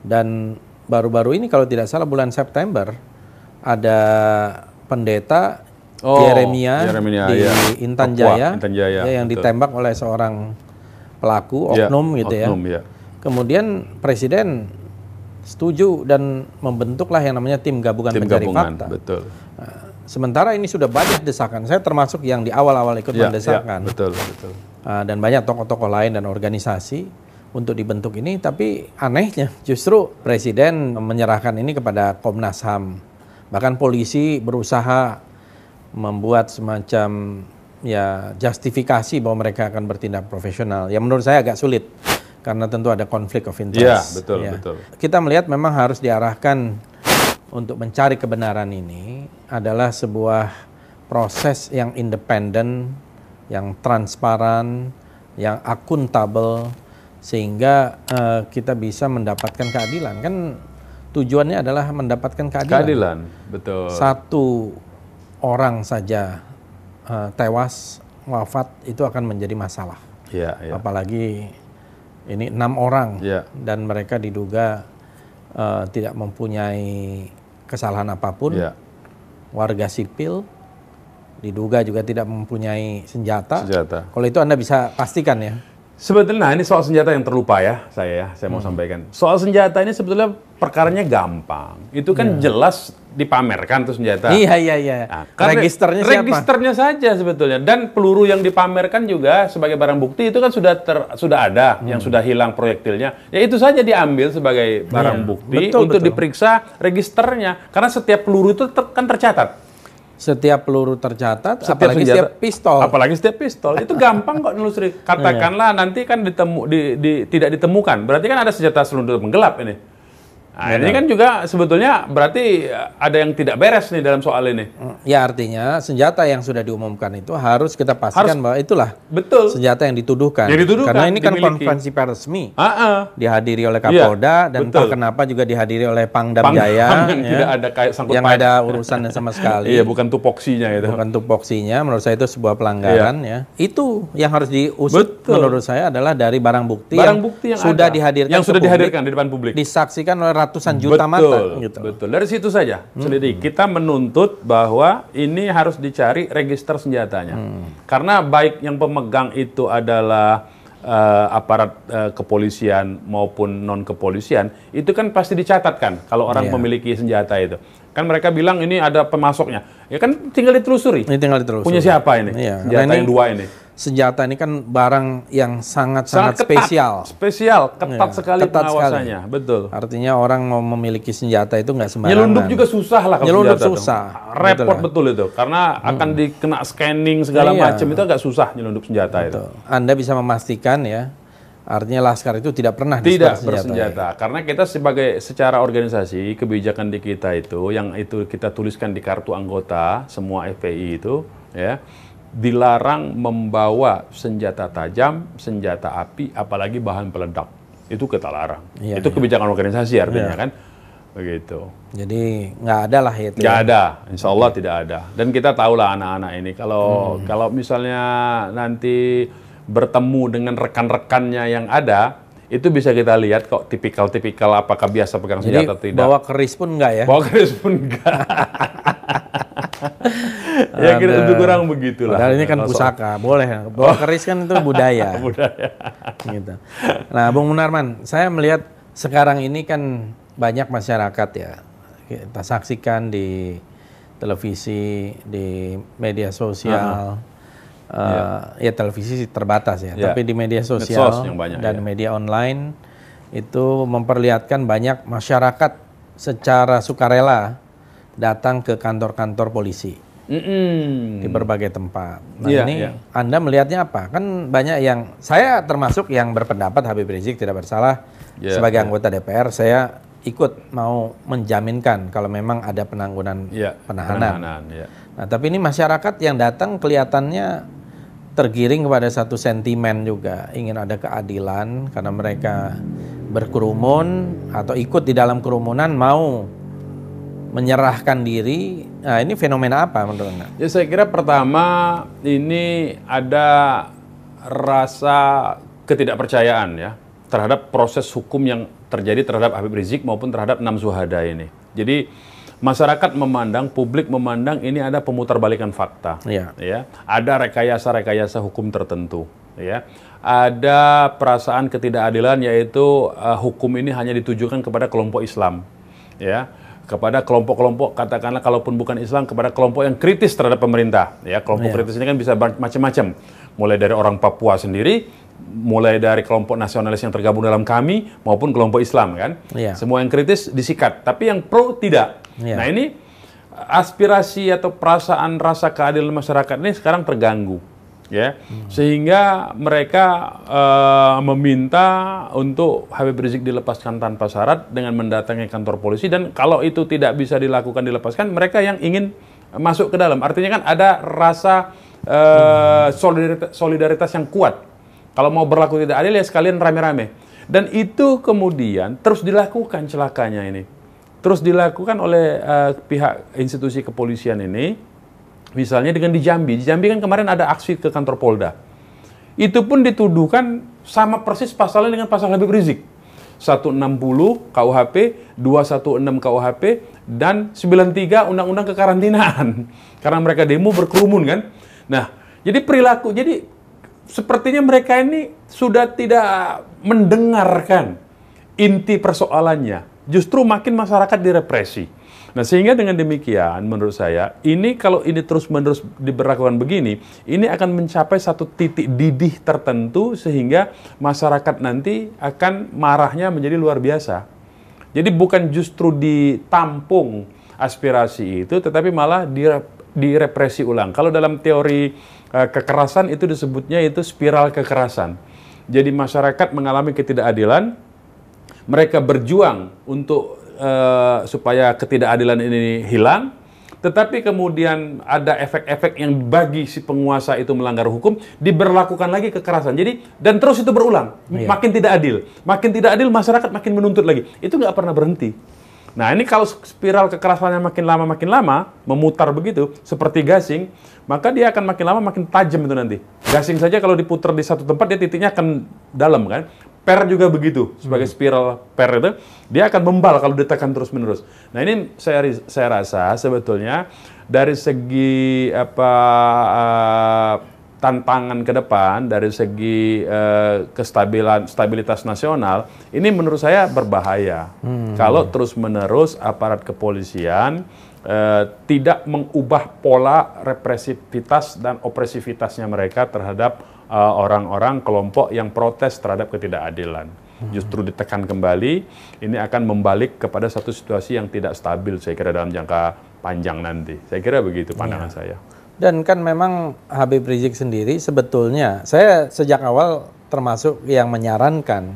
Dan baru-baru ini kalau tidak salah bulan September ada pendeta Yeremia di Intan Jaya, yang ditembak oleh seorang pelaku oknum gitu ya. Kemudian Presiden setuju dan membentuklah yang namanya tim gabungan pencari fakta. Betul. Sementara ini sudah banyak desakan, saya termasuk yang di awal-awal ikut mendesakan. Betul. Dan banyak tokoh-tokoh lain dan organisasi untuk dibentuk ini, tapi anehnya justru Presiden menyerahkan ini kepada Komnas HAM. Bahkan polisi berusaha membuat semacam justifikasi bahwa mereka akan bertindak profesional. Ya menurut saya agak sulit karena tentu ada konflik of interest. Betul. Kita melihat memang harus diarahkan untuk mencari kebenaran ini adalah sebuah proses yang independen, yang transparan, yang akuntabel, sehingga kita bisa mendapatkan keadilan. Kan tujuannya adalah mendapatkan keadilan. Keadilan, betul. Satu orang saja tewas, wafat, itu akan menjadi masalah. Apalagi ini 6 orang dan mereka diduga tidak mempunyai kesalahan apapun, warga sipil, diduga juga tidak mempunyai senjata. Kalau itu Anda bisa pastikan ya. Sebetulnya ini soal senjata yang terlupa ya, saya mau sampaikan. Soal senjata ini sebetulnya perkaranya gampang. Itu kan jelas dipamerkan tuh senjata. Iya. Nah, registernya siapa? Registernya saja sebetulnya. Dan peluru yang dipamerkan juga sebagai barang bukti itu kan sudah ada yang sudah hilang proyektilnya. Ya itu saja diambil sebagai barang bukti untuk diperiksa registernya. Karena setiap peluru itu kan tercatat. Setiap peluru tercatat, apalagi setiap pistol. Apalagi setiap pistol. Itu gampang kok nelusuri. Katakanlah nanti kan tidak ditemukan. Berarti kan ada senjata selundup menggelap ini. Nah, ini kan juga sebetulnya berarti ada yang tidak beres nih dalam soal ini. Ya artinya senjata yang sudah diumumkan itu harus kita pastikan bahwa itulah senjata yang dituduhkan. Karena ini kan konferensi pers resmi dihadiri oleh Kapolda dan entah kenapa juga dihadiri oleh Pangdam Jaya yang tidak ada sangkut yang ada urusannya sama sekali. Iya, bukan tupoksinya itu. Bukan tupoksinya, menurut saya itu sebuah pelanggaran ya. Itu yang harus diusut menurut saya adalah dari barang bukti yang sudah dihadirkan di depan publik. Disaksikan oleh ratusan juta mata. Betul. Dari situ saja. Kita menuntut bahwa ini harus dicari register senjatanya. Karena baik yang pemegang itu adalah aparat kepolisian maupun non kepolisian, itu kan pasti dicatatkan kalau orang memiliki senjata itu. Kan mereka bilang ini ada pemasoknya. Ya kan tinggal ditelusuri. Punya siapa ini? Senjata yang 2 ini. Senjata ini kan barang yang sangat spesial. Ketat sekali pengawasannya. Betul. Artinya orang mau memiliki senjata itu nggak sembarangan. Nyelundup juga susah lah kalau nyelundup senjata susah. Repot betul itu. Karena akan dikena scanning segala macam, itu agak susah nyelundup senjata itu. Anda bisa memastikan ya, artinya Laskar itu tidak pernah bersenjata. Karena kita secara organisasi, kebijakan di kita itu, yang itu kita tuliskan di kartu anggota, semua FPI itu, ya, dilarang membawa senjata tajam, senjata api, apalagi bahan peledak. Itu kita larang. Itu kebijakan organisasi artinya kan. Begitu. Jadi nggak ada lah itu. Nggak ada, insya Allah tidak ada. Dan kita tahulah anak-anak ini, kalau misalnya nanti bertemu dengan rekan-rekannya yang ada, itu bisa kita lihat kok tipikal apakah biasa pegang senjata atau tidak. Bawa keris pun enggak ya? Bawa keris pun enggak. Ya kira lebih kurang begitulah. Padahal ini kan pusaka, boleh. Bawa keris kan itu budaya. Budaya. Gitu. Nah, Bung Munarman, saya melihat sekarang ini kan banyak masyarakat ya, kita saksikan di televisi, di media sosial, ya televisi terbatas ya, tapi di media sosial banyak, dan media online itu memperlihatkan banyak masyarakat secara sukarela datang ke kantor-kantor polisi di berbagai tempat. Nah ini Anda melihatnya apa? Kan banyak yang, saya termasuk yang berpendapat Habib Rizik tidak bersalah. Sebagai anggota DPR, saya ikut mau menjaminkan kalau memang ada penangguhan penahanan. Nah, tapi ini masyarakat yang datang kelihatannya tergiring kepada satu sentimen juga, ingin ada keadilan karena mereka berkerumun atau ikut di dalam kerumunan mau menyerahkan diri. Nah, ini fenomena apa menurut Anda? Ya, saya kira pertama ini ada rasa ketidakpercayaan ya terhadap proses hukum yang terjadi terhadap Habib Rizik maupun terhadap 6 syuhada ini. Jadi masyarakat memandang, publik memandang ini ada pemutarbalikan fakta. Ya. Ada rekayasa-rekayasa hukum tertentu. Ya. Ada perasaan ketidakadilan, yaitu hukum ini hanya ditujukan kepada kelompok Islam. Ya. Kepada kelompok-kelompok, katakanlah kalaupun bukan Islam, kepada kelompok yang kritis terhadap pemerintah. Ya, kelompok kritis ini kan bisa macam-macam. Mulai dari orang Papua sendiri, mulai dari kelompok nasionalis yang tergabung dalam kami, maupun kelompok Islam kan. Semua yang kritis disikat, tapi yang pro tidak. Nah ini aspirasi atau perasaan rasa keadilan masyarakat ini sekarang terganggu. Ya, sehingga mereka meminta untuk Habib Rizik dilepaskan tanpa syarat dengan mendatangi kantor polisi, dan kalau itu tidak bisa dilepaskan, mereka yang ingin masuk ke dalam. Artinya kan ada rasa solidaritas yang kuat. Kalau mau berlaku tidak adil ya sekalian rame-rame. Dan itu kemudian terus dilakukan celakanya ini. Terus dilakukan oleh pihak institusi kepolisian ini. Misalnya dengan di Jambi. Di Jambi kan kemarin ada aksi ke kantor Polda. Itu pun dituduhkan sama persis pasalnya dengan pasal Habib Rizik. 160 KUHP, 216 KUHP, dan 93 Undang-Undang Kekarantinaan. Karena mereka demo berkerumun kan. Nah, jadi perilaku, jadi sepertinya mereka ini sudah tidak mendengarkan inti persoalannya. Justru makin masyarakat direpresi. Nah, sehingga dengan demikian menurut saya, ini kalau ini terus-menerus diberlakukan begini, ini akan mencapai satu titik didih tertentu sehingga masyarakat nanti akan marahnya menjadi luar biasa. Jadi bukan justru ditampung aspirasi itu, tetapi malah direpresi ulang. Kalau dalam teori kekerasan itu disebutnya itu spiral kekerasan. Jadi masyarakat mengalami ketidakadilan, mereka berjuang untuk supaya ketidakadilan ini hilang, tetapi kemudian ada efek-efek yang bagi si penguasa itu melanggar hukum, diberlakukan lagi kekerasan. Jadi dan terus itu berulang, makin tidak adil, masyarakat makin menuntut lagi. Itu nggak pernah berhenti. Nah ini kalau spiral kekerasannya makin lama memutar begitu seperti gasing, maka dia akan makin lama makin tajam itu nanti. Gasing saja kalau diputar di satu tempat dia titiknya akan dalam kan. Per juga begitu, sebagai spiral per itu, dia akan membal kalau ditekan terus-menerus. Nah ini saya rasa sebetulnya dari segi tantangan ke depan, dari segi stabilitas nasional, ini menurut saya berbahaya. Kalau terus-menerus aparat kepolisian tidak mengubah pola represivitas dan opresivitasnya mereka terhadap orang-orang kelompok yang protes terhadap ketidakadilan. Justru ditekan kembali, ini akan membalik kepada satu situasi yang tidak stabil, saya kira dalam jangka panjang nanti. Saya kira begitu pandangan saya. Dan kan memang Habib Rizik sendiri sebetulnya, saya sejak awal termasuk yang menyarankan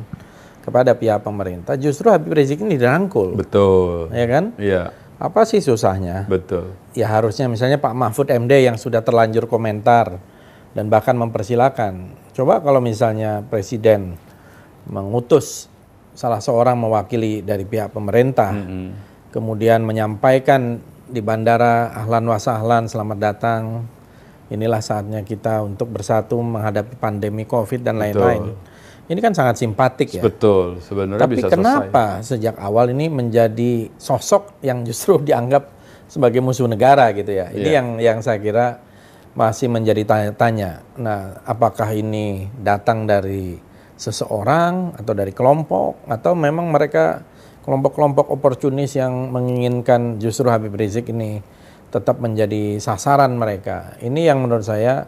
kepada pihak pemerintah, justru Habib Rizik ini dirangkul. Betul. Ya kan? Iya. Apa sih susahnya? Betul. Ya harusnya misalnya Pak Mahfud MD yang sudah terlanjur komentar, dan bahkan mempersilahkan. Coba kalau misalnya Presiden mengutus salah seorang mewakili dari pihak pemerintah, kemudian menyampaikan di bandara, ahlan wa sahlan, selamat datang, inilah saatnya kita untuk bersatu menghadapi pandemi COVID dan lain-lain. Ini kan sangat simpatik ya. Betul, sebenarnya tapi bisa kenapa sejak awal ini menjadi sosok yang justru dianggap sebagai musuh negara gitu ya. Ini yang saya kira masih menjadi tanya-tanya. Nah, apakah ini datang dari seseorang atau dari kelompok, atau memang mereka kelompok-kelompok oportunis yang menginginkan justru Habib Rizik ini tetap menjadi sasaran mereka. Ini yang menurut saya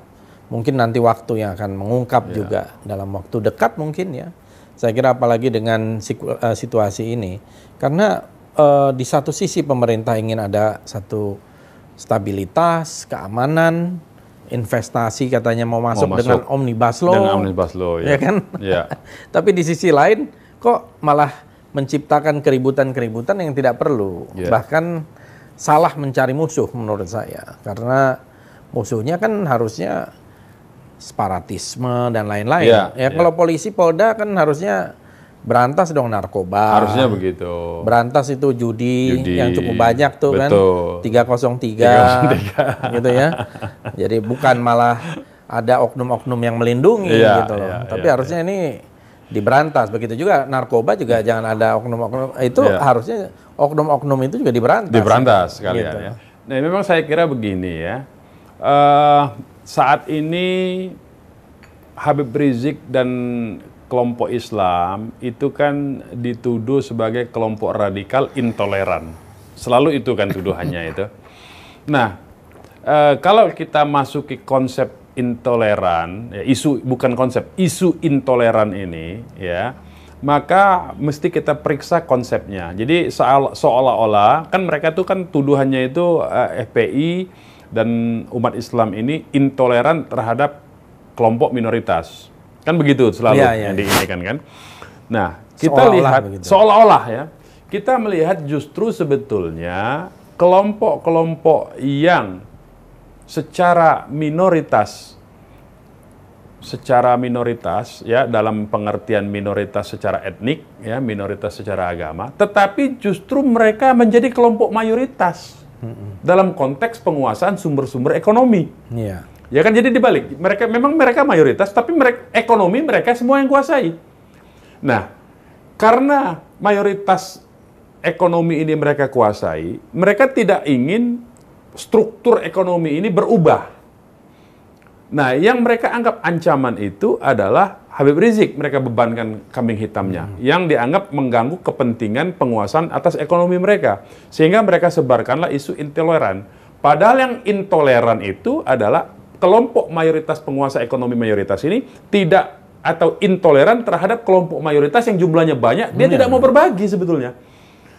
mungkin nanti waktu yang akan mengungkap juga dalam waktu dekat mungkin ya. Saya kira apalagi dengan situasi ini. Karena di satu sisi pemerintah ingin ada satu stabilitas, keamanan, investasi katanya mau masuk dengan Omnibus Law. Dengan Omnibus Law, ya kan? Ya. Tapi di sisi lain kok malah menciptakan keributan-keributan yang tidak perlu. Bahkan salah mencari musuh menurut saya. Karena musuhnya kan harusnya separatisme dan lain-lain. Kalau polisi, Polda kan harusnya berantas dong narkoba. Harusnya begitu. Berantas itu judi yang cukup banyak tuh. Betul. Kan. 303 gitu ya. Jadi bukan malah ada oknum-oknum yang melindungi gitu loh. Tapi harusnya ini diberantas. Begitu juga narkoba juga jangan ada oknum-oknum. Itu harusnya oknum-oknum itu juga diberantas. Diberantas sekalian gitu. Ya. Nah memang saya kira begini ya. Saat ini Habib Rizik dan kelompok Islam itu kan dituduh sebagai kelompok radikal intoleran. Selalu itu kan tuduhannya itu. Nah, kalau kita masuki konsep intoleran, ya, isu intoleran ini, ya, maka mesti kita periksa konsepnya. Jadi seolah-olah kan mereka tuh kan tuduhannya itu FPI dan umat Islam ini intoleran terhadap kelompok minoritas. Kan begitu selalu yang diinginkan kan. Nah, kita lihat seolah-olah ya, kita melihat justru sebetulnya kelompok-kelompok yang secara minoritas ya, dalam pengertian minoritas secara etnik ya, minoritas secara agama, tetapi justru mereka menjadi kelompok mayoritas dalam konteks penguasaan sumber-sumber ekonomi. Ya kan, jadi dibalik. Mereka mayoritas, tapi ekonomi mereka semua yang kuasai. Nah, karena mayoritas ekonomi ini mereka kuasai, mereka tidak ingin struktur ekonomi ini berubah. Nah, yang mereka anggap ancaman itu adalah Habib Rizik. Mereka bebankan kambing hitamnya, yang dianggap mengganggu kepentingan penguasaan atas ekonomi mereka. Sehingga mereka sebarkanlah isu intoleran. Padahal yang intoleran itu adalah kelompok mayoritas penguasa ekonomi mayoritas ini tidak atau intoleran terhadap kelompok mayoritas yang jumlahnya banyak, dia tidak mau berbagi sebetulnya.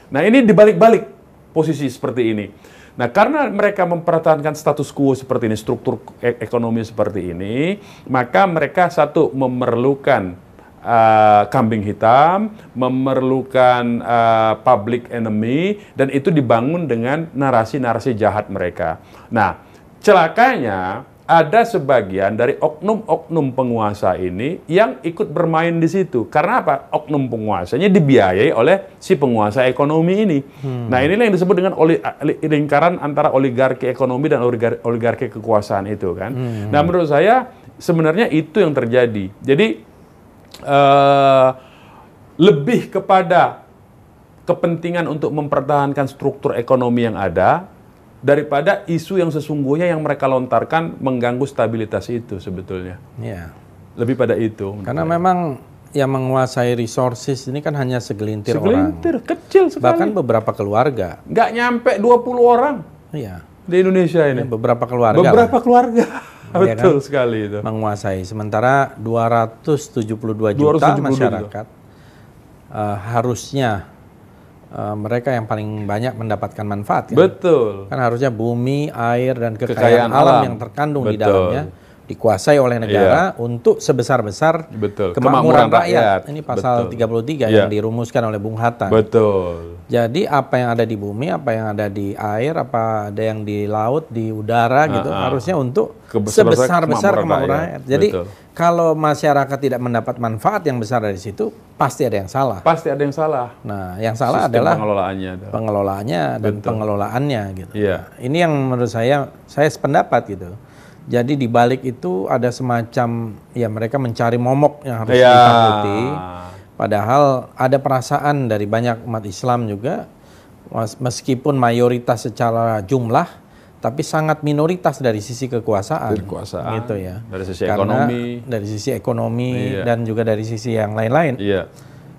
Nah, ini dibalik-balik posisi seperti ini. Nah, karena mereka mempertahankan status quo seperti ini, struktur ekonomi seperti ini, maka mereka satu memerlukan kambing hitam, memerlukan public enemy, dan itu dibangun dengan narasi-narasi jahat mereka. Nah, celakanya ada sebagian dari oknum-oknum penguasa ini yang ikut bermain di situ. Karena apa? Oknum penguasanya dibiayai oleh si penguasa ekonomi ini. Nah, inilah yang disebut dengan lingkaran antara oligarki ekonomi dan oligarki kekuasaan itu kan. Nah, menurut saya sebenarnya itu yang terjadi. Jadi lebih kepada kepentingan untuk mempertahankan struktur ekonomi yang ada daripada isu yang sesungguhnya yang mereka lontarkan mengganggu stabilitas itu sebetulnya. Lebih pada itu. Karena memang yang menguasai resources ini kan hanya segelintir orang. Kecil sekali. Bahkan beberapa keluarga. Nggak nyampe 20 orang. Di Indonesia ini. Beberapa keluarga. Beberapa keluarga. Betul sekali itu. Menguasai. Sementara 272 juta masyarakat harusnya mereka yang paling banyak mendapatkan manfaat. Kan? Betul. Kan harusnya bumi, air, dan kekayaan alam yang terkandung di dalamnya dikuasai oleh negara untuk sebesar-besar kemakmuran rakyat. Ini pasal 33 yang dirumuskan oleh Bung Hatta. Betul. Jadi apa yang ada di bumi, apa yang ada di air, apa ada yang di laut, di udara gitu, harusnya untuk sebesar-besar kemakmuran rakyat. Jadi kalau masyarakat tidak mendapat manfaat yang besar dari situ, pasti ada yang salah. Pasti ada yang salah. Nah, yang salah adalah pengelolaannya dan pengelolaannya gitu. Nah, ini yang menurut saya sependapat gitu. Jadi di balik itu ada semacam mereka mencari momok yang harus ditakuti. Padahal ada perasaan dari banyak umat Islam juga, meskipun mayoritas secara jumlah, tapi sangat minoritas dari sisi kekuasaan. Gitu ya. Dari sisi ekonomi. Dari sisi ekonomi dan juga dari sisi yang lain-lain.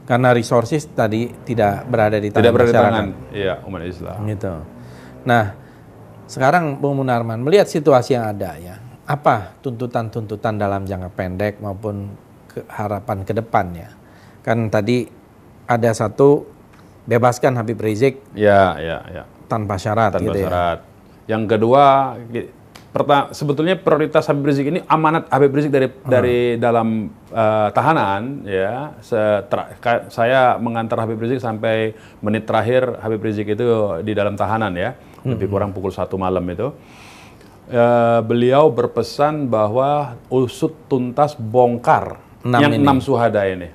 Karena resources tadi tidak berada di tangan masyarakat. Umat Islam. Gitu. Nah, sekarang Bung Munarman melihat situasi yang ada ya, apa tuntutan-tuntutan dalam jangka pendek maupun harapan ke depannya? Kan tadi ada satu, bebaskan Habib Rizik tanpa syarat. Tanpa syarat. Yang kedua, sebetulnya prioritas Habib Rizik ini amanat Habib Rizik dari dalam tahanan ya. Saya mengantar Habib Rizik sampai menit terakhir Habib Rizik itu di dalam tahanan ya, lebih kurang pukul 1 malam itu. Beliau berpesan bahwa usut tuntas bongkar yang 6 syuhada ini.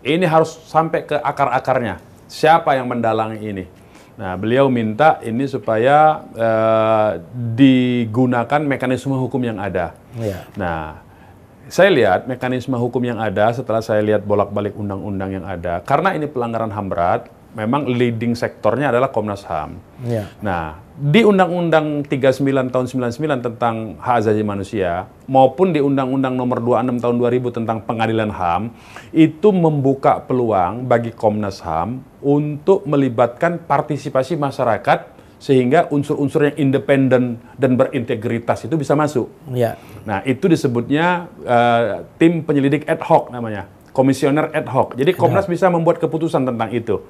Ini harus sampai ke akar-akarnya. Siapa yang mendalangi ini? Nah, beliau minta ini supaya digunakan mekanisme hukum yang ada. Nah, saya lihat mekanisme hukum yang ada setelah saya lihat bolak-balik undang-undang yang ada. Karena ini pelanggaran HAM berat, memang leading sektornya adalah Komnas HAM. Nah, di Undang-Undang 39 tahun 99 tentang hak asasi manusia maupun di Undang-Undang nomor 26 tahun 2000 tentang pengadilan HAM itu membuka peluang bagi Komnas HAM untuk melibatkan partisipasi masyarakat sehingga unsur-unsur yang independen dan berintegritas itu bisa masuk. Nah, itu disebutnya tim penyelidik ad hoc namanya, komisioner ad hoc. Jadi Komnas bisa membuat keputusan tentang itu.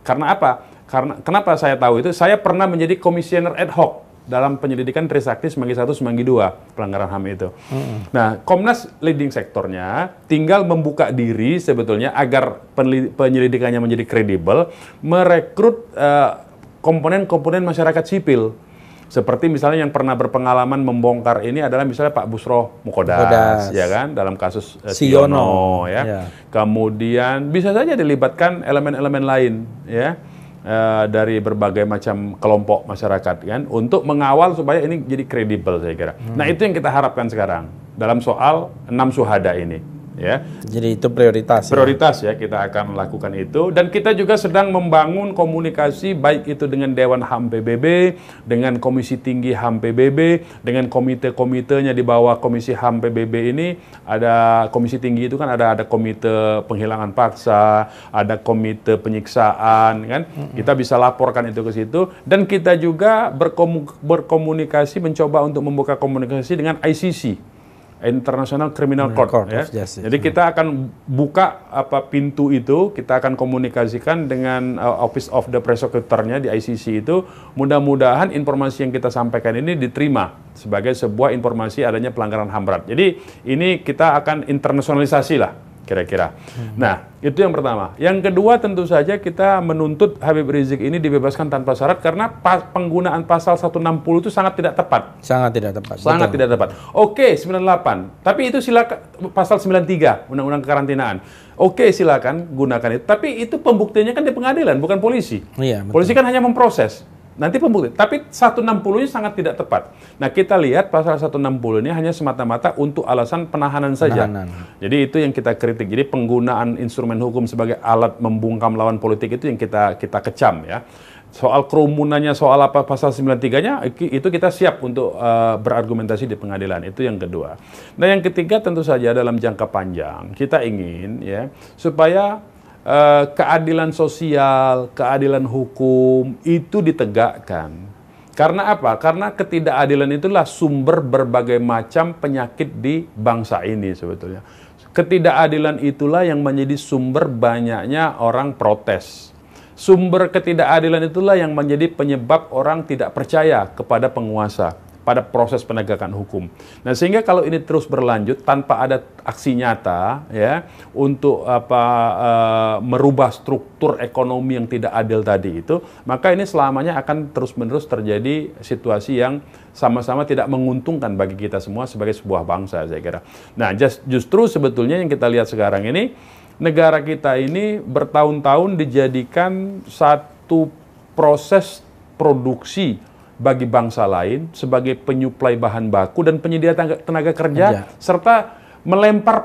Karena apa? Karena kenapa saya tahu itu? Saya pernah menjadi komisioner ad hoc dalam penyelidikan Trisakti Semanggi 1, Semanggi 2 pelanggaran HAM itu. Nah, Komnas leading sektornya tinggal membuka diri sebetulnya agar penyelidikannya menjadi kredibel, merekrut komponen-komponen masyarakat sipil. Seperti misalnya yang pernah berpengalaman membongkar ini adalah misalnya Pak Busroh Mukodas, ya kan, dalam kasus Siono, ya. Kemudian bisa saja dilibatkan elemen-elemen lain, ya, dari berbagai macam kelompok masyarakat, kan, untuk mengawal supaya ini jadi kredibel, saya kira. Nah, itu yang kita harapkan sekarang dalam soal 6 syuhada ini. Ya. Jadi itu prioritas. Prioritas ya, kita akan lakukan itu, dan kita juga sedang membangun komunikasi baik itu dengan Dewan HAM PBB, dengan Komisi Tinggi HAM PBB, dengan komite-komitenya di bawah Komisi HAM PBB ini. Ada Komisi Tinggi itu kan ada komite penghilangan paksa, ada komite penyiksaan, kan. Kita bisa laporkan itu ke situ, dan kita juga berkomunikasi, mencoba untuk membuka komunikasi dengan ICC. International Criminal Court, ya. Jadi kita akan buka pintu itu, kita akan komunikasikan dengan Office of the Prosecutor-nya di ICC itu. Mudah-mudahan informasi yang kita sampaikan ini diterima sebagai sebuah informasi adanya pelanggaran HAM berat. Jadi ini kita akan internasionalisasi lah, kira-kira. Nah, itu yang pertama. Yang kedua, tentu saja kita menuntut Habib Rizik ini dibebaskan tanpa syarat karena penggunaan pasal 160 itu sangat tidak tepat. Sangat tidak tepat. Sangat tidak tepat. Oke, 98. Tapi itu silakan, pasal 93 Undang-Undang Kekarantinaan. Oke, silakan gunakan itu. Tapi itu pembuktiannya kan di pengadilan, bukan polisi. Polisi kan hanya memproses. Nanti pembuktian. Tapi 160-nya sangat tidak tepat. Nah, kita lihat pasal 160 ini hanya semata-mata untuk alasan penahanan saja. Jadi itu yang kita kritik. Jadi penggunaan instrumen hukum sebagai alat membungkam lawan politik itu yang kita kecam, ya. Soal kerumunannya, soal apa pasal 93-nya, itu kita siap untuk berargumentasi di pengadilan. Itu yang kedua. Nah, yang ketiga tentu saja dalam jangka panjang kita ingin, ya, supaya keadilan sosial, keadilan hukum itu ditegakkan. Karena apa? Karena ketidakadilan itulah sumber berbagai macam penyakit di bangsa ini sebetulnya. Ketidakadilan itulah yang menjadi sumber banyaknya orang protes. Sumber ketidakadilan itulah yang menjadi penyebab orang tidak percaya kepada penguasa, pada proses penegakan hukum. Nah, sehingga kalau ini terus berlanjut tanpa ada aksi nyata, ya, untuk merubah struktur ekonomi yang tidak adil tadi itu, maka ini selamanya akan terus-menerus terjadi situasi yang sama-sama tidak menguntungkan bagi kita semua sebagai sebuah bangsa, saya kira. Nah, justru sebetulnya yang kita lihat sekarang ini, negara kita ini bertahun-tahun dijadikan satu proses produksi bagi bangsa lain sebagai penyuplai bahan baku dan penyedia tenaga kerja, serta melempar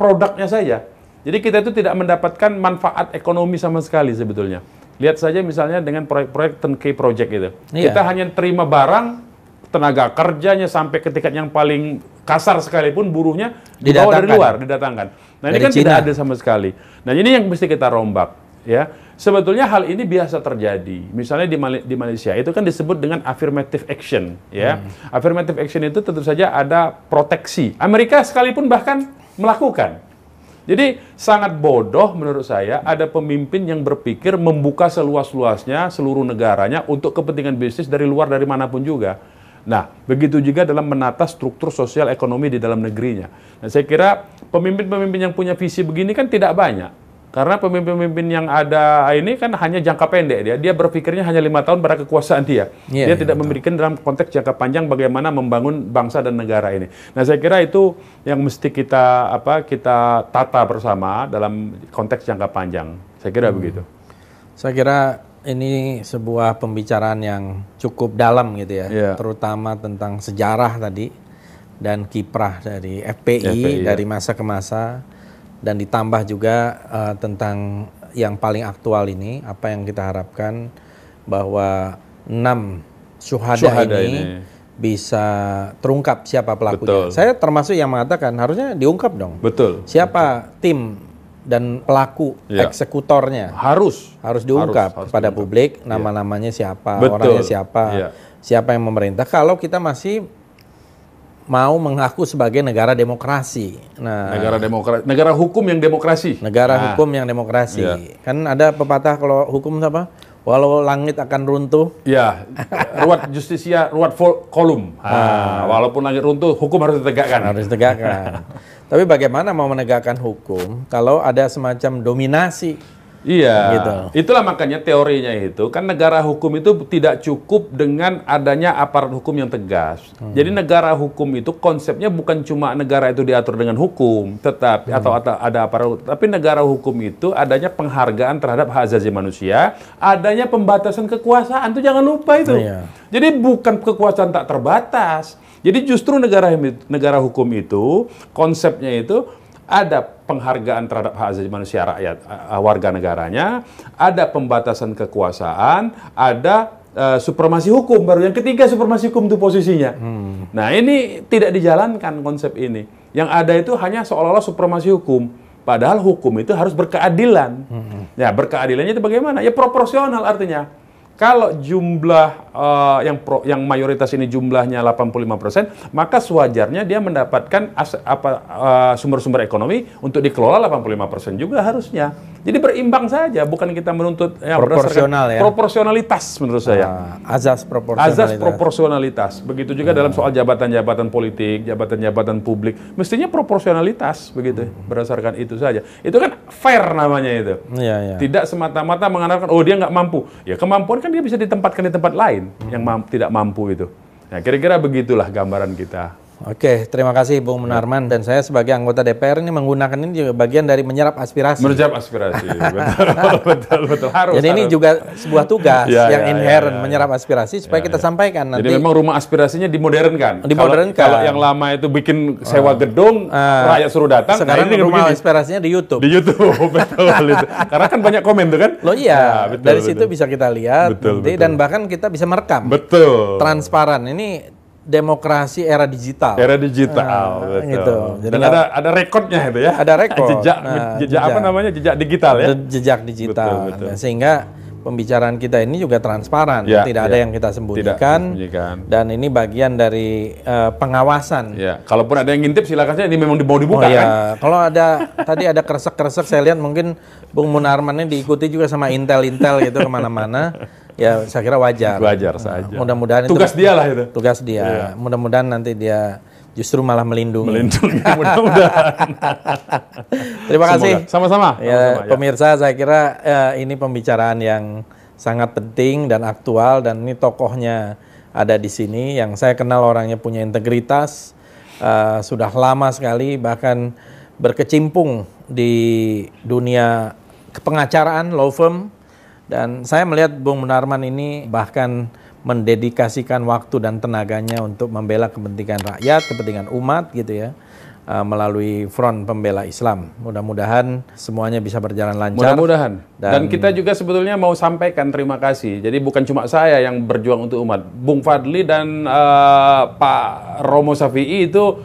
produknya saja. Jadi kita itu tidak mendapatkan manfaat ekonomi sama sekali sebetulnya. Lihat saja misalnya dengan proyek-proyek turnkey project itu. Kita hanya terima barang, tenaga kerjanya sampai ke tingkat yang paling kasar sekalipun buruhnya dibawa dari luar, didatangkan. Nah ini kan China tidak ada sama sekali. Nah ini yang mesti kita rombak, ya. Sebetulnya hal ini biasa terjadi. Misalnya di Malaysia itu kan disebut dengan affirmative action, ya. Affirmative action itu tentu saja ada proteksi. Amerika sekalipun bahkan melakukan. Jadi sangat bodoh menurut saya ada pemimpin yang berpikir membuka seluas-luasnya seluruh negaranya untuk kepentingan bisnis dari luar dari manapun juga. Nah, begitu juga dalam menata struktur sosial ekonomi di dalam negerinya. Nah, saya kira pemimpin-pemimpin yang punya visi begini kan tidak banyak. Karena pemimpin-pemimpin yang ada ini kan hanya jangka pendek. Dia berpikirnya hanya 5 tahun pada kekuasaan dia. Dia tidak memberikan dalam konteks jangka panjang bagaimana membangun bangsa dan negara ini. Nah, saya kira itu yang mesti kita tata bersama dalam konteks jangka panjang. Saya kira begitu. Saya kira ini sebuah pembicaraan yang cukup dalam gitu ya, terutama tentang sejarah tadi dan kiprah dari FPI dari masa ke masa, dan ditambah juga tentang yang paling aktual ini, apa yang kita harapkan bahwa 6 syuhada ini bisa terungkap siapa pelakunya. Saya termasuk yang mengatakan harusnya diungkap dong. Siapa tim dan pelaku eksekutornya harus diungkap pada publik, nama-namanya siapa, orangnya siapa, siapa yang memerintah. Kalau kita masih mau mengaku sebagai negara demokrasi, negara hukum yang demokrasi, hukum yang demokrasi. Kan ada pepatah kalau hukum apa? Walau langit akan runtuh, ruat justisia, ruat kolum. Walaupun langit runtuh, hukum harus ditegakkan. Tapi bagaimana mau menegakkan hukum kalau ada semacam dominasi? Gitu. Itulah makanya teorinya itu kan negara hukum itu tidak cukup dengan adanya aparat hukum yang tegas. Jadi negara hukum itu konsepnya bukan cuma negara itu diatur dengan hukum, tetapi atau ada aparat, tapi negara hukum itu adanya penghargaan terhadap hak asasi manusia, adanya pembatasan kekuasaan, itu jangan lupa itu. Jadi bukan kekuasaan tak terbatas. Jadi justru negara hukum itu konsepnya itu ada penghargaan terhadap hak asasi manusia rakyat, warga negaranya, ada pembatasan kekuasaan, ada supremasi hukum. Baru yang ketiga supremasi hukum itu posisinya. Nah ini tidak dijalankan konsep ini. Yang ada itu hanya seolah-olah supremasi hukum. Padahal hukum itu harus berkeadilan. Ya berkeadilannya itu bagaimana? Ya proporsional artinya. Kalau jumlah yang mayoritas ini jumlahnya 85%, maka sewajarnya dia mendapatkan sumber-sumber ekonomi untuk dikelola 85% juga harusnya. Jadi berimbang saja, bukan kita menuntut proporsional proporsionalitas menurut saya. Azas proporsionalitas. Begitu juga dalam soal jabatan-jabatan politik, jabatan-jabatan publik, mestinya proporsionalitas begitu, berdasarkan itu saja. Itu kan fair namanya itu. Tidak semata-mata mengandalkan dia nggak mampu. Ya kemampuan kan dia bisa ditempatkan di tempat lain yang tidak mampu itu. Nah, kira-kira begitulah gambaran kita. Oke, terima kasih Bung Munarman, dan saya sebagai anggota DPR ini menggunakan ini juga bagian dari menyerap aspirasi. Betul harus. Jadi ini juga sebuah tugas yang inherent menyerap aspirasi supaya kita sampaikan nanti. Jadi memang rumah aspirasinya dimodernkan. Kalau yang lama itu bikin sewa gedung, rakyat suruh datang. Sekarang ini rumah aspirasinya di YouTube. Betul itu. Karena kan banyak komen tuh kan. Dari situ bisa kita lihat dan bahkan kita bisa merekam. Transparan ini. Demokrasi era digital. Betul. Gitu. Dan ada rekodnya itu ya. Ada rekod. Jejak apa namanya? Jejak digital ya. Jejak digital. Betul. Sehingga pembicaraan kita ini juga transparan, tidak ada yang kita sembunyikan. Dan ini bagian dari pengawasan. Kalaupun ada yang ngintip silakan saja, ini memang mau dibuka kan. Kalau tadi ada kresek-kresek, saya lihat mungkin Bung Munarman ini diikuti juga sama intel-intel gitu kemana-mana. Ya saya kira wajar. Wajar saja. Mudah-mudahan tugas dia lah itu. Tugas dia. Mudah-mudahan nanti dia justru malah melindungi. Mudah-mudahan. Terima kasih. Sama-sama. Pemirsa, saya kira ini pembicaraan yang sangat penting dan aktual, dan ini tokohnya ada di sini yang saya kenal orangnya punya integritas, sudah lama sekali bahkan berkecimpung di dunia kepengacaraan, law firm. Dan saya melihat Bung Munarman ini bahkan mendedikasikan waktu dan tenaganya untuk membela kepentingan rakyat, kepentingan umat gitu ya. melalui Front Pembela Islam. Mudah-mudahan semuanya bisa berjalan lancar. Mudah-mudahan. Dan kita juga sebetulnya mau sampaikan terima kasih. Jadi bukan cuma saya yang berjuang untuk umat. Bung Fadli dan Pak Romo Syafi'i itu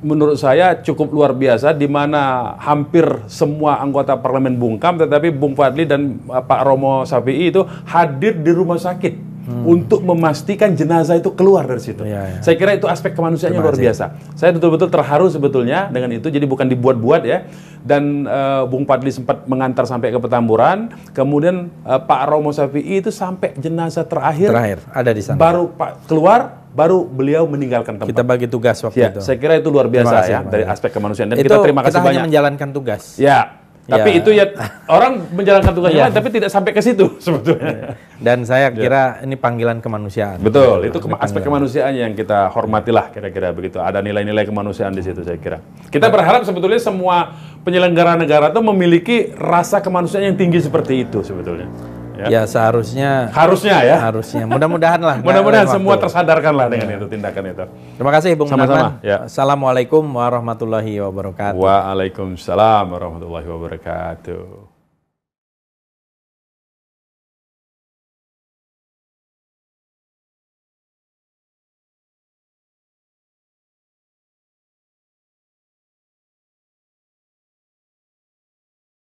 menurut saya cukup luar biasa, di mana hampir semua anggota parlemen bungkam, tetapi Bung Fadli dan Pak Romo Syafi'i itu hadir di rumah sakit untuk memastikan jenazah itu keluar dari situ. Saya kira itu aspek kemanusiaannya luar biasa. Saya betul-betul terharu sebetulnya dengan itu, jadi bukan dibuat-buat ya. Dan Bung Fadli sempat mengantar sampai ke Petamburan, kemudian Pak Romo Syafi'i itu sampai jenazah terakhir ada di sana. Baru Pak keluar, baru beliau meninggalkan tempat. Kita bagi tugas waktu itu. Saya kira itu luar biasa ya dari aspek kemanusiaan, dan kita terima kasih banyak. Kita hanya menjalankan tugas. Ya. Tapi itu ya orang menjalankan tugasnya, tapi tidak sampai ke situ sebetulnya. Dan saya kira ini panggilan kemanusiaan. Betul, itu aspek kemanusiaan yang kita hormatilah, kira-kira begitu. Ada nilai-nilai kemanusiaan di situ, saya kira. Kita berharap sebetulnya semua penyelenggara negara itu memiliki rasa kemanusiaan yang tinggi seperti itu sebetulnya. Ya seharusnya. Harusnya ya. Harusnya. Mudah-mudahan lah. Mudah-mudahan semua tersadarkan lah dengan itu, tindakan itu. Terima kasih Bung Munarman. Ya. Assalamualaikum warahmatullahi wabarakatuh. Waalaikumsalam warahmatullahi wabarakatuh.